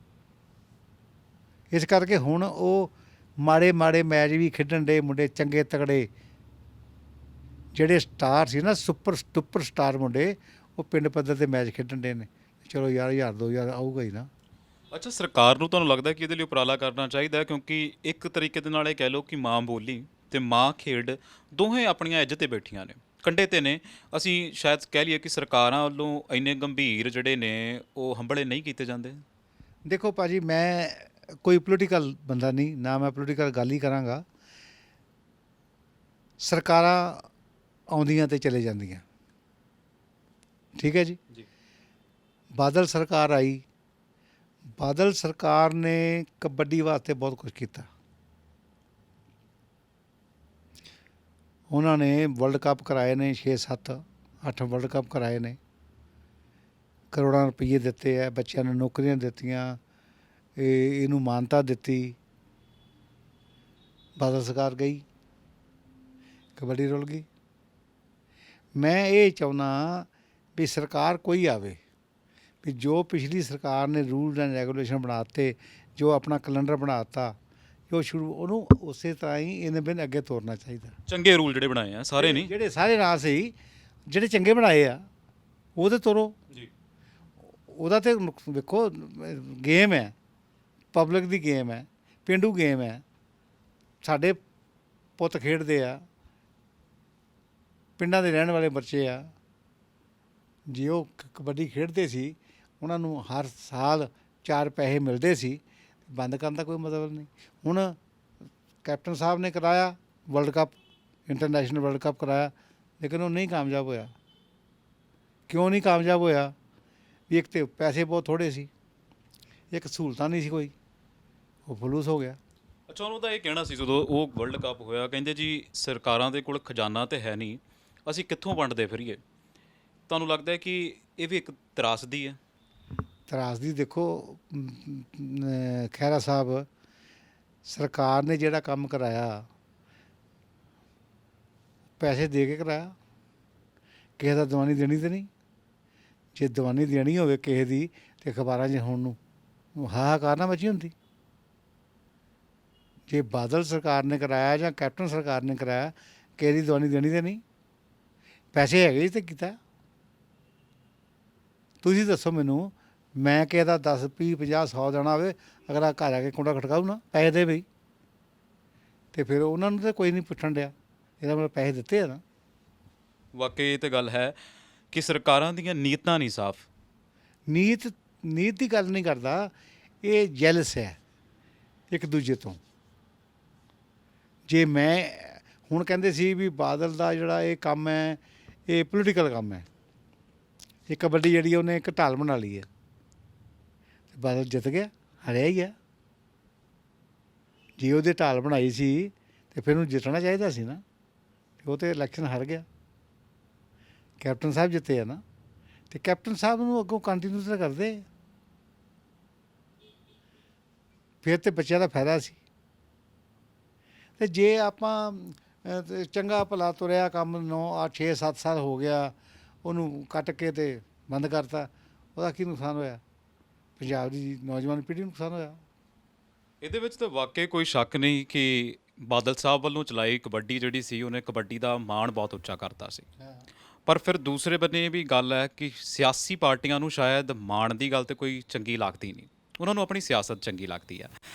ਇਸ ਕਰਕੇ ਹੁਣ ਉਹ ਮਾੜੇ ਮੈਚ ਵੀ ਖੇਡਣ ਦੇ ਮੁੰਡੇ, ਚੰਗੇ ਤਕੜੇ ਜਿਹੜੇ ਸਟਾਰ ਸੀ ਨਾ, ਸੁਪਰ ਸਟਾਰ ਮੁੰਡੇ, ਉਹ ਪਿੰਡ ਪੱਧਰ 'ਤੇ ਮੈਚ ਖੇਡਣ ਦੇ ਨੇ। ਚਲੋ ਯਾਰ 1000 2000 ਆਊਗਾ ਹੀ ਨਾ। ਅੱਛਾ, ਸਰਕਾਰ ਨੂੰ ਤੁਹਾਨੂੰ ਲੱਗਦਾ ਕਿ ਇਹਦੇ ਲਈ ਉਪਰਾਲਾ ਕਰਨਾ ਚਾਹੀਦਾ? ਕਿਉਂਕਿ ਇੱਕ ਤਰੀਕੇ ਦੇ ਨਾਲ ਇਹ ਕਹਿ ਲਓ ਕਿ ਮਾਂ ਬੋਲੀ ਤੇ ਮਾਂ ਖੇਡ ਦੋਹੇ ਆਪਣੀਆਂ ਇੱਜ਼ਤ 'ਤੇ ਬੈਠੀਆਂ ਨੇ, ਕੰਢੇ 'ਤੇ ਨੇ। ਅਸੀਂ ਸ਼ਾਇਦ ਕਹਿ ਲਈਏ ਕਿ ਸਰਕਾਰਾਂ ਵੱਲੋਂ ਇੰਨੇ ਗੰਭੀਰ ਜਿਹੜੇ ਨੇ ਉਹ ਹੰਭਲੇ ਨਹੀਂ ਕੀਤੇ ਜਾਂਦੇ। ਦੇਖੋ ਭਾਜੀ, ਮੈਂ ਕੋਈ ਪੋਲੀਟੀਕਲ ਬੰਦਾ ਨਹੀਂ, ਨਾ ਮੈਂ ਪੋਲੀਟੀਕਲ ਗੱਲ ਹੀ ਕਰਾਂਗਾ। ਸਰਕਾਰਾਂ ਆਉਂਦੀਆਂ ਤੇ ਚਲੇ ਜਾਂਦੀਆਂ, ਠੀਕ ਹੈ ਜੀ। ਬਾਦਲ ਸਰਕਾਰ ਆਈ, ਬਾਦਲ ਸਰਕਾਰ ਨੇ ਕਬੱਡੀ ਵਾਸਤੇ ਬਹੁਤ ਕੁਝ ਕੀਤਾ। ਉਹਨਾਂ ਨੇ ਵਰਲਡ ਕੱਪ ਕਰਾਏ ਨੇ, 6 7 8 ਵਰਲਡ ਕੱਪ ਕਰਾਏ ਨੇ, ਕਰੋੜਾਂ ਰੁਪਈਏ ਦਿੱਤੇ ਹੈ, ਬੱਚਿਆਂ ਨੂੰ ਨੌਕਰੀਆਂ ਦਿੱਤੀਆਂ, ਇਹਨੂੰ ਮਾਨਤਾ ਦਿੱਤੀ। ਬਾਦਲ ਸਰਕਾਰ ਗਈ, ਕਬੱਡੀ ਰੁਲ ਗਈ। ਮੈਂ ਇਹ ਚਾਹੁੰਦਾ ਵੀ ਸਰਕਾਰ ਕੋਈ ਆਵੇ, ਵੀ ਜੋ ਪਿਛਲੀ ਸਰਕਾਰ ਨੇ ਰੂਲ ਐਂਡ ਰੈਗੂਲੇਸ਼ਨ ਬਣਾ ਦਿੱਤੇ, ਜੋ ਆਪਣਾ ਕੈਲੰਡਰ ਬਣਾ ਦਿੱਤਾ, ਜੋ ਉਹਨੂੰ ਉਸੇ ਤਰ੍ਹਾਂ ਹੀ ਇਹਨੇ ਬਿਨ ਅੱਗੇ ਤੋਰਨਾ ਚਾਹੀਦਾ। ਚੰਗੇ ਰੂਲ ਜਿਹੜੇ ਬਣਾਏ ਆ, ਸਾਰੇ ਨਹੀਂ, ਜਿਹੜੇ ਸਾਰੇ ਨਾ ਸਹੀ, ਜਿਹੜੇ ਚੰਗੇ ਬਣਾਏ ਆ ਉਹਦੇ ਤੋਰੋ ਜੀ। ਉਹਦਾ ਤੇ ਵੇਖੋ, ਗੇਮ ਹੈ, ਪਬਲਿਕ ਦੀ ਗੇਮ ਹੈ, ਪੇਂਡੂ ਗੇਮ ਹੈ, ਸਾਡੇ ਪੁੱਤ ਖੇਡਦੇ ਆ, ਪਿੰਡਾਂ ਦੇ ਰਹਿਣ ਵਾਲੇ ਬੱਚੇ ਆ, ਜੇ ਉਹ ਕਬੱਡੀ ਖੇਡਦੇ ਸੀ, ਉਹਨਾਂ ਨੂੰ ਹਰ ਸਾਲ 4 ਪੈਸੇ ਮਿਲਦੇ ਸੀ, ਬੰਦ ਕਰਨ ਦਾ ਕੋਈ ਮਤਲਬ ਨਹੀਂ। ਹੁਣ ਕੈਪਟਨ ਸਾਹਿਬ ਨੇ ਕਰਾਇਆ world cup, international world cup ਕਰਾਇਆ, ਲੇਕਿਨ ਉਹ ਨਹੀਂ ਕਾਮਯਾਬ ਹੋਇਆ। ਕਿਉਂ ਨਹੀਂ ਕਾਮਯਾਬ ਹੋਇਆ? ਵੀ ਇੱਕ ਤਾਂ ਪੈਸੇ ਬਹੁਤ ਥੋੜ੍ਹੇ ਸੀ, ਇੱਕ ਸਹੂਲਤਾਂ ਨਹੀਂ ਸੀ ਕੋਈ, ਉਹ ਫਲੂਸ ਹੋ ਗਿਆ। ਅੱਛਾ, ਉਹਨੂੰ ਤਾਂ ਇਹ ਕਹਿਣਾ ਸੀ ਜਦੋਂ ਉਹ ਵਰਲਡ ਕੱਪ ਹੋਇਆ, ਕਹਿੰਦੇ ਜੀ ਸਰਕਾਰਾਂ ਦੇ ਕੋਲ ਖਜ਼ਾਨਾ ਤੇ ਹੈ ਨਹੀਂ, ਅਸੀਂ ਕਿੱਥੋਂ ਵੰਡਦੇ ਫਿਰੀਏ। ਤੁਹਾਨੂੰ ਲੱਗਦਾ ਹੈ ਕਿ ਇਹ ਵੀ ਇੱਕ ਤਰਾਸਦੀ ਹੈ? ਤਰਾਸਦੀ ਦੇਖੋ, ਖਹਿਰਾ ਸਾਹਿਬ, ਸਰਕਾਰ ਨੇ ਜਿਹੜਾ ਕੰਮ ਕਰਾਇਆ ਪੈਸੇ ਦੇ ਕੇ ਕਰਾਇਆ, ਕਿਸੇ ਦਾ ਦੀਵਾਨੀ ਦੇਣੀ ਤੇ ਨਹੀਂ। ਜੇ ਦੀਵਾਨੀ ਦੇਣੀ ਹੋਵੇ ਕਿਸੇ ਦੀ ਤੇ ਅਖਬਾਰਾਂ 'ਚ ਹੁਣ ਨੂੰ ਹਾਹਾਕਾਰ ਨਾ ਮਚੀ ਹੁੰਦੀ। ਜੇ ਬਾਦਲ ਸਰਕਾਰ ਨੇ ਕਰਾਇਆ ਜਾਂ ਕੈਪਟਨ ਸਰਕਾਰ ਨੇ ਕਰਾਇਆ, ਕਿਸੇ ਦੀ ਦੀਵਾਨੀ ਦੇਣੀ ਤੇ ਨਹੀਂ। ਪੈਸੇ ਹੈਗੇ ਤੇ ਕੀਤਾ। ਤੁਸੀਂ ਦੱਸੋ ਮੈਨੂੰ, ਮੈਂ ਕਿਸੇ ਦਾ 10 20 50 100 ਦੇਣਾ ਹੋਵੇ, ਅਗਲਾ ਘਰ ਆ ਕੇ ਕੁੰਡਾ ਖਟਕਾਊ ਨਾ, ਪੈਸੇ ਦੇ ਬਈ, ਤੇ ਫਿਰ ਉਹਨਾਂ ਨੂੰ ਤਾਂ ਕੋਈ ਨਹੀਂ ਪੁੱਛਣ ਡਿਆ, ਇਹਦਾ ਮਤਲਬ ਪੈਸੇ ਦਿੱਤੇ ਆ ਨਾ। ਵਾਕਈ ਇਹ ਤਾਂ ਗੱਲ ਹੈ ਕਿ ਸਰਕਾਰਾਂ ਦੀਆਂ ਨੀਤਾਂ ਨਹੀਂ ਸਾਫ਼। ਨੀਤ ਦੀ ਗੱਲ ਨਹੀਂ ਕਰਦਾ, ਇਹ ਜੈਲਸ ਹੈ ਇੱਕ ਦੂਜੇ ਤੋਂ। ਜੇ ਮੈਂ ਹੁਣ ਕਹਿੰਦੇ ਸੀ ਵੀ ਬਾਦਲ ਦਾ ਜਿਹੜਾ ਇਹ ਕੰਮ ਹੈ, ਇਹ ਪੋਲੀਟੀਕਲ ਕੰਮ ਹੈ, ਇਹ ਕਬੱਡੀ ਜਿਹੜੀ ਉਹਨੇ ਇੱਕ ਢਾਲ ਬਣਾ ਲਈ ਹੈ। ਬਾਦਲ ਜਿੱਤ ਗਿਆ, ਹਰਿਆ ਹੀ ਆ। ਜੇ ਉਹਦੇ ਢਾਲ ਬਣਾਈ ਸੀ ਤੇ ਫਿਰ ਉਹਨੂੰ ਜਿੱਤਣਾ ਚਾਹੀਦਾ ਸੀ ਨਾ, ਤੇ ਉਹ ਤੇ ਇਲੈਕਸ਼ਨ ਹਾਰ ਗਿਆ। ਕੈਪਟਨ ਸਾਹਿਬ ਜਿੱਤੇ ਆ ਨਾ, ਤੇ ਕੈਪਟਨ ਸਾਹਿਬ ਨੂੰ ਅੱਗੋਂ ਕੰਟੀਨਿਊ ਤਾਂ ਕਰਦੇ, ਫਿਰ ਤੇ ਬੱਚਿਆਂ ਦਾ ਫਾਇਦਾ ਸੀ। ਤੇ ਜੇ ਆਪਾਂ ਚੰਗਾ ਭਲਾ ਤੁਰਿਆ ਕੰਮ 9 8 6 7 ਸਾਲ ਹੋ ਗਿਆ, ਉਹਨੂੰ ਕੱਟ ਕੇ ਤੇ ਬੰਦ ਕਰਤਾ, ਉਹਦਾ ਕੀ ਨੁਕਸਾਨ ਹੋਇਆ? ਪੰਜਾਬ ਦੀ ਨੌਜਵਾਨ ਪੀੜ੍ਹੀ ਨੂੰ ਨੁਕਸਾਨ ਹੋਇਆ। ਇਹਦੇ ਵਿੱਚ ਤਾਂ ਵਾਕਈ ਕੋਈ ਸ਼ੱਕ ਨਹੀਂ ਕਿ ਬਾਦਲ ਸਾਹਿਬ ਵੱਲੋਂ ਚਲਾਈ ਕਬੱਡੀ ਜਿਹੜੀ ਸੀ, ਉਹਨੇ ਕਬੱਡੀ ਦਾ ਮਾਣ ਬਹੁਤ ਉੱਚਾ ਕਰਤਾ ਸੀ। ਪਰ ਫਿਰ ਦੂਸਰੇ ਬੰਨੇ ਇਹ ਵੀ ਗੱਲ ਹੈ ਕਿ ਸਿਆਸੀ ਪਾਰਟੀਆਂ ਨੂੰ ਸ਼ਾਇਦ ਮਾਣ ਦੀ ਗੱਲ ਤੇ ਕੋਈ ਚੰਗੀ ਲੱਗਦੀ ਨਹੀਂ, ਉਹਨਾਂ ਨੂੰ ਆਪਣੀ ਸਿਆਸਤ ਚੰਗੀ ਲੱਗਦੀ ਆ।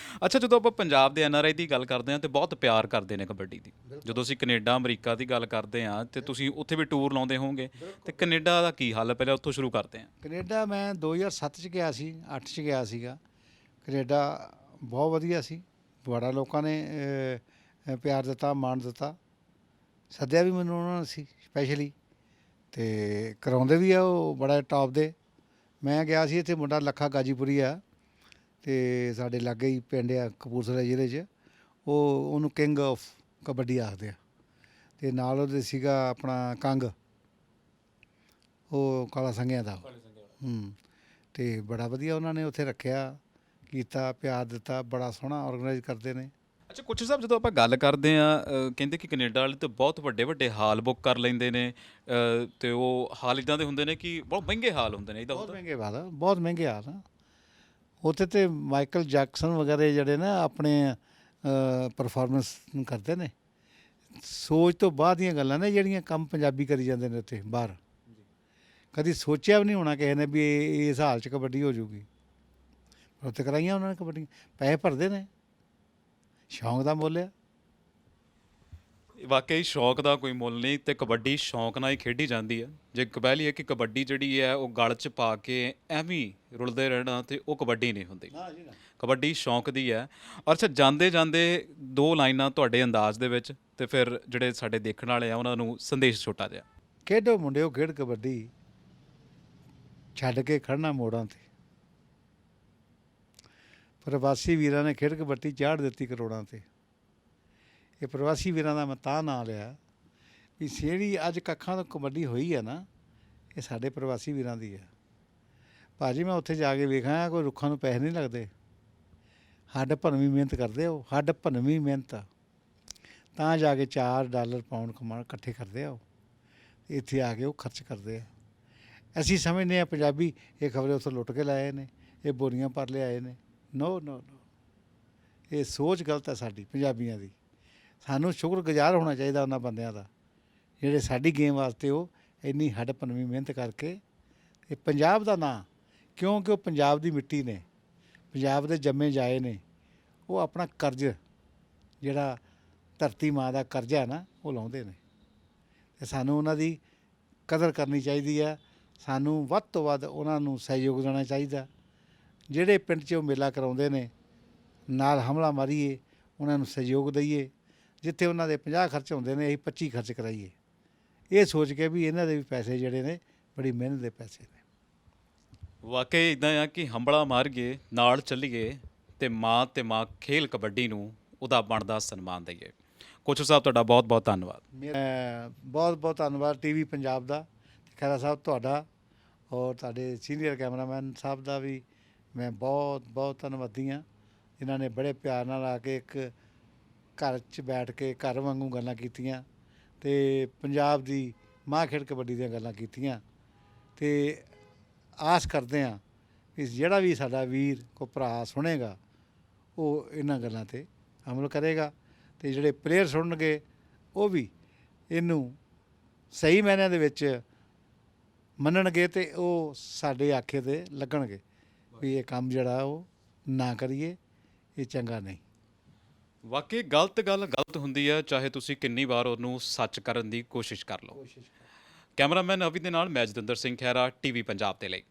ਅੱਛਾ, ਜਦੋਂ ਆਪਾਂ ਪੰਜਾਬ ਦੇ NRI ਦੀ ਗੱਲ ਕਰਦੇ ਹਾਂ ਤੇ ਬਹੁਤ ਪਿਆਰ ਕਰਦੇ ਨੇ ਕਬੱਡੀ ਦੀ। ਜਦੋਂ ਅਸੀਂ ਕੈਨੇਡਾ ਅਮਰੀਕਾ ਦੀ ਗੱਲ ਕਰਦੇ ਹਾਂ ਤੇ ਤੁਸੀਂ ਉੱਥੇ ਵੀ ਟੂਰ ਲਾਉਂਦੇ ਹੋਵੋਗੇ, ਤੇ ਕੈਨੇਡਾ ਦਾ ਕੀ ਹਾਲ ਹੈ? ਪਹਿਲਾਂ ਉੱਥੋਂ ਸ਼ੁਰੂ ਕਰਦੇ ਹਾਂ। ਕੈਨੇਡਾ ਮੈਂ 2007 'ਚ ਗਿਆ ਸੀ, 8 'ਚ ਗਿਆ ਸੀਗਾ। ਕੈਨੇਡਾ ਬਹੁਤ ਵਧੀਆ ਸੀ, ਬੜਾ ਲੋਕਾਂ ਨੇ ਪਿਆਰ ਦਿੱਤਾ, ਮਾਣ ਦਿੱਤਾ। ਸੱਦਿਆ ਵੀ ਮੈਨੂੰ ਉਹਨਾਂ ਨੇ ਸੀ ਸਪੈਸ਼ਲੀ, ਅਤੇ ਕਰਾਉਂਦੇ ਵੀ ਆ ਉਹ ਬੜਾ ਟੌਪ ਦੇ। ਮੈਂ ਗਿਆ ਸੀ, ਇੱਥੇ ਮੁੰਡਾ ਲੱਖਾ ਗਾਜੀਪੁਰੀ ਆ, ਅਤੇ ਸਾਡੇ ਲਾਗੇ ਹੀ ਪਿੰਡ ਆ ਕਪੂਰਥਲਾ ਜ਼ਿਲ੍ਹੇ 'ਚ, ਉਹਨੂੰ ਕਿੰਗ ਆਫ ਕਬੱਡੀ ਆਖਦੇ ਆ। ਅਤੇ ਨਾਲ ਉਹਦੇ ਸੀਗਾ ਆਪਣਾ ਕੰਗ, ਉਹ ਕਾਲਾ ਸੰਘਿਆਂ ਦਾ। ਅਤੇ ਬੜਾ ਵਧੀਆ ਉਹਨਾਂ ਨੇ ਉੱਥੇ ਰੱਖਿਆ, ਕੀਤਾ, ਪਿਆਰ ਦਿੱਤਾ, ਬੜਾ ਸੋਹਣਾ ਔਰਗਨਾਈਜ਼ ਕਰਦੇ ਨੇ। ਅੱਛਾ ਕੋਚਰ ਸਾਹਿਬ, ਜਦੋਂ ਆਪਾਂ ਗੱਲ ਕਰਦੇ ਹਾਂ, ਕਹਿੰਦੇ ਕਿ ਕੈਨੇਡਾ ਵਾਲੇ ਤਾਂ ਬਹੁਤ ਵੱਡੇ ਵੱਡੇ ਹਾਲ ਬੁੱਕ ਕਰ ਲੈਂਦੇ ਨੇ, ਅਤੇ ਉਹ ਹਾਲ ਇੱਦਾਂ ਦੇ ਹੁੰਦੇ ਨੇ ਕਿ ਬਹੁਤ ਮਹਿੰਗੇ ਹਾਲ ਹੁੰਦੇ ਨੇ। ਬਹੁਤ ਮਹਿੰਗੇ ਹਾਲ, ਬਹੁਤ ਮਹਿੰਗੇ ਹਾਲ ਆ ਉੱਥੇ। ਤੇ ਮਾਈਕਲ ਜੈਕਸਨ ਵਗੈਰਾ ਜਿਹੜੇ ਨਾ ਆਪਣੇ ਪਰਫਾਰਮੈਂਸ ਕਰਦੇ ਨੇ। ਸੋਚ ਤੋਂ ਬਾਹਰ ਦੀਆਂ ਗੱਲਾਂ ਨੇ ਜਿਹੜੀਆਂ ਕੰਮ ਪੰਜਾਬੀ ਕਰੀ ਜਾਂਦੇ ਨੇ ਉੱਥੇ ਬਾਹਰ। ਕਦੀ ਸੋਚਿਆ ਵੀ ਨਹੀਂ ਹੋਣਾ ਕਿਸੇ ਨੇ ਵੀ ਇਸ ਹਾਲ 'ਚ ਕਬੱਡੀ ਹੋ ਜਾਊਗੀ। ਉੱਥੇ ਕਰਾਈਆਂ ਉਹਨਾਂ ਨੇ ਕਬੱਡੀ, ਪੈਸੇ ਭਰਦੇ ਨੇ, ਸ਼ੌਂਕ ਦਾ ਮੁੱਲ ਆ। ਵਾਕਈ ਸ਼ੌਕ ਦਾ ਕੋਈ ਮੁੱਲ ਨਹੀਂ, ਤੇ ਕਬੱਡੀ ਸ਼ੌਕ ਨਾਲ ਹੀ ਖੇਡੀ ਜਾਂਦੀ ਹੈ। ਜੇ ਕਹਿ ਲਈਏ ਕਿ ਕਬੱਡੀ ਜਿਹੜੀ ਹੈ ਉਹ ਗਲ 'ਚ ਪਾ ਕੇ ਐਵੇਂ ਰੁਲਦੇ ਰਹਿਣਾ, ਤੇ ਉਹ ਕਬੱਡੀ ਨਹੀਂ ਹੁੰਦੀ। ਕਬੱਡੀ ਸ਼ੌਕ ਦੀ ਹੈ। ਔਰ ਅੱਛਾ, ਜਾਂਦੇ ਜਾਂਦੇ 2 ਲਾਈਨਾਂ ਤੁਹਾਡੇ ਅੰਦਾਜ਼ ਦੇ ਵਿੱਚ, ਤੇ ਫਿਰ ਜਿਹੜੇ ਸਾਡੇ ਦੇਖਣ ਵਾਲੇ ਆ ਉਹਨਾਂ ਨੂੰ ਸੰਦੇਸ਼ ਛੋਟਾ ਜਿਹਾ। ਖੇਡੋ ਮੁੰਡਿਓ ਖੇਡ ਕਬੱਡੀ, ਛੱਡ ਕੇ ਖੜਨਾ ਮੋੜਾਂ 'ਤੇ। ਪ੍ਰਵਾਸੀ ਵੀਰਾਂ ਨੇ ਖੇਡ ਕਬੱਡੀ ਚਾੜ੍ਹ ਦਿੱਤੀ ਕਰੋੜਾਂ 'ਤੇ। ਇਹ ਪ੍ਰਵਾਸੀ ਵੀਰਾਂ ਦਾ ਮੈਂ ਤਾਂ ਨਾਂ ਲਿਆ ਵੀ ਜਿਹੜੀ ਅੱਜ ਕੱਖਾਂ ਤੋਂ ਕਬੱਡੀ ਹੋਈ ਹੈ ਨਾ, ਇਹ ਸਾਡੇ ਪ੍ਰਵਾਸੀ ਵੀਰਾਂ ਦੀ ਹੈ। ਭਾਅ ਜੀ, ਮੈਂ ਉੱਥੇ ਜਾ ਕੇ ਵੇਖਾਂ, ਕੋਈ ਰੁੱਖਾਂ ਨੂੰ ਪੈਸੇ ਨਹੀਂ ਲੱਗਦੇ। ਹੱਡ ਭੰਨਵੀਂ ਮਿਹਨਤ ਕਰਦੇ ਉਹ, ਹੱਡ ਭੰਨਵੀਂ ਮਿਹਨਤ, ਤਾਂ ਜਾ ਕੇ $4 ਪਾਉਂਡ ਕਮਾ ਇਕੱਠੇ ਕਰਦੇ ਆ ਉਹ, ਇੱਥੇ ਆ ਕੇ ਉਹ ਖਰਚ ਕਰਦੇ ਆ। ਅਸੀਂ ਸਮਝਦੇ ਹਾਂ ਪੰਜਾਬੀ ਇਹ ਖਬਰੇ ਉੱਥੋਂ ਲੁੱਟ ਕੇ ਲਾਏ ਨੇ, ਇਹ ਬੋਰੀਆਂ ਭਰ ਲਿਆਏ ਨੇ। ਨੋ ਨੋ ਨੋ, ਇਹ ਸੋਚ ਗਲਤ ਹੈ ਸਾਡੀ ਪੰਜਾਬੀਆਂ ਦੀ। ਸਾਨੂੰ ਸ਼ੁਕਰਗੁਜ਼ਾਰ ਹੋਣਾ ਚਾਹੀਦਾ ਉਹਨਾਂ ਬੰਦਿਆਂ ਦਾ ਜਿਹੜੇ ਸਾਡੀ ਗੇਮ ਵਾਸਤੇ ਉਹ ਇੰਨੀ ਹੱਡ ਭੰਨਵੀਂ ਮਿਹਨਤ ਕਰਕੇ ਇਹ ਪੰਜਾਬ ਦਾ ਨਾਂ, ਕਿਉਂਕਿ ਉਹ ਪੰਜਾਬ ਦੀ ਮਿੱਟੀ ਨੇ, ਪੰਜਾਬ ਦੇ ਜੰਮੇ ਜਾਏ ਨੇ, ਉਹ ਆਪਣਾ ਕਰਜ਼ ਜਿਹੜਾ ਧਰਤੀ ਮਾਂ ਦਾ ਕਰਜ਼ਾ ਨਾ, ਉਹ ਲਾਉਂਦੇ ਨੇ। ਅਤੇ ਸਾਨੂੰ ਉਹਨਾਂ ਦੀ ਕਦਰ ਕਰਨੀ ਚਾਹੀਦੀ ਹੈ, ਸਾਨੂੰ ਵੱਧ ਤੋਂ ਵੱਧ ਉਹਨਾਂ ਨੂੰ ਸਹਿਯੋਗ ਦੇਣਾ ਚਾਹੀਦਾ। ਜਿਹੜੇ ਪਿੰਡ 'ਚ ਉਹ ਮੇਲਾ ਕਰਾਉਂਦੇ ਨੇ ਨਾਲ ਹਮਲਾ ਮਾਰੀਏ, ਉਹਨਾਂ ਨੂੰ ਸਹਿਯੋਗ ਦਈਏ। ਜਿੱਥੇ ਉਹਨਾਂ ਦੇ 50 ਖਰਚ ਹੁੰਦੇ ਨੇ ਅਸੀਂ 25 ਖਰਚ ਕਰਾਈਏ, ਇਹ ਸੋਚ ਕੇ ਵੀ ਇਹਨਾਂ ਦੇ ਵੀ ਪੈਸੇ ਜਿਹੜੇ ਨੇ ਬੜੀ ਮਿਹਨਤ ਦੇ ਪੈਸੇ ਨੇ। ਵਾਕਈ ਇਦਾਂ ਆ ਕਿ ਹੰਬਲਾ ਮਾਰੀਏ, ਨਾਲ ਚੱਲੀਏ ਤੇ ਮਾਂ ਖੇਲ ਕਬੱਡੀ ਨੂੰ ਉਹਦਾ ਬਣਦਾ ਸਨਮਾਨ ਦਈਏ। ਕੋਚ ਸਾਹਿਬ ਤੁਹਾਡਾ ਬਹੁਤ ਬਹੁਤ ਧੰਨਵਾਦ। ਮੇਰਾ ਬਹੁਤ ਬਹੁਤ ਧੰਨਵਾਦ ਟੀਵੀ ਪੰਜਾਬ ਦਾ, ਖਹਿਰਾ ਸਾਹਿਬ ਤੁਹਾਡਾ, ਔਰ ਤੁਹਾਡੇ ਸੀਨੀਅਰ ਕੈਮਰਾਮੈਨ ਸਾਹਿਬ ਦਾ ਵੀ ਮੈਂ ਬਹੁਤ ਬਹੁਤ ਧੰਨਵਾਦੀ ਹਾਂ। ਇਹਨਾਂ ਨੇ ਬੜੇ ਪਿਆਰ ਨਾਲ ਆ ਕੇ ਇੱਕ ਘਰ 'ਚ ਬੈਠ ਕੇ ਘਰ ਵਾਂਗੂ ਗੱਲਾਂ ਕੀਤੀਆਂ ਅਤੇ ਪੰਜਾਬ ਦੀ ਮਾਂ ਖੇਡ ਕਬੱਡੀ ਦੀਆਂ ਗੱਲਾਂ ਕੀਤੀਆਂ। ਅਤੇ ਆਸ ਕਰਦੇ ਹਾਂ ਕਿ ਜਿਹੜਾ ਵੀ ਸਾਡਾ ਵੀਰ ਕੋ ਭਰਾ ਸੁਣੇਗਾ ਉਹ ਇਹਨਾਂ ਗੱਲਾਂ 'ਤੇ ਅਮਲ ਕਰੇਗਾ, ਅਤੇ ਜਿਹੜੇ ਪਲੇਅਰ ਸੁਣਨਗੇ ਉਹ ਵੀ ਇਹਨੂੰ ਸਹੀ ਮਾਇਨਿਆਂ ਦੇ ਵਿੱਚ ਮੰਨਣਗੇ ਅਤੇ ਉਹ ਸਾਡੇ ਆਖੇ 'ਤੇ ਲੱਗਣਗੇ ਵੀ ਇਹ ਕੰਮ ਜਿਹੜਾ ਉਹ ਨਾ ਕਰੀਏ, ਇਹ ਚੰਗਾ ਨਹੀਂ। ਵਾਕਈ ਗਲਤ ਗੱਲ ਗਲਤ ਹੁੰਦੀ ਹੈ, ਚਾਹੇ ਤੁਸੀਂ ਕਿੰਨੀ ਵਾਰ ਉਹਨੂੰ ਸੱਚ ਕਰਨ ਦੀ ਕੋਸ਼ਿਸ਼ ਕਰ ਲਓ। ਕੈਮਰਾਮੈਨ ਅਵੀ ਦੇ ਨਾਲ ਮੈਂ ਜਤਿੰਦਰ ਸਿੰਘ ਖਹਿਰਾ, ਟੀਵੀ ਪੰਜਾਬ ਦੇ ਲਈ।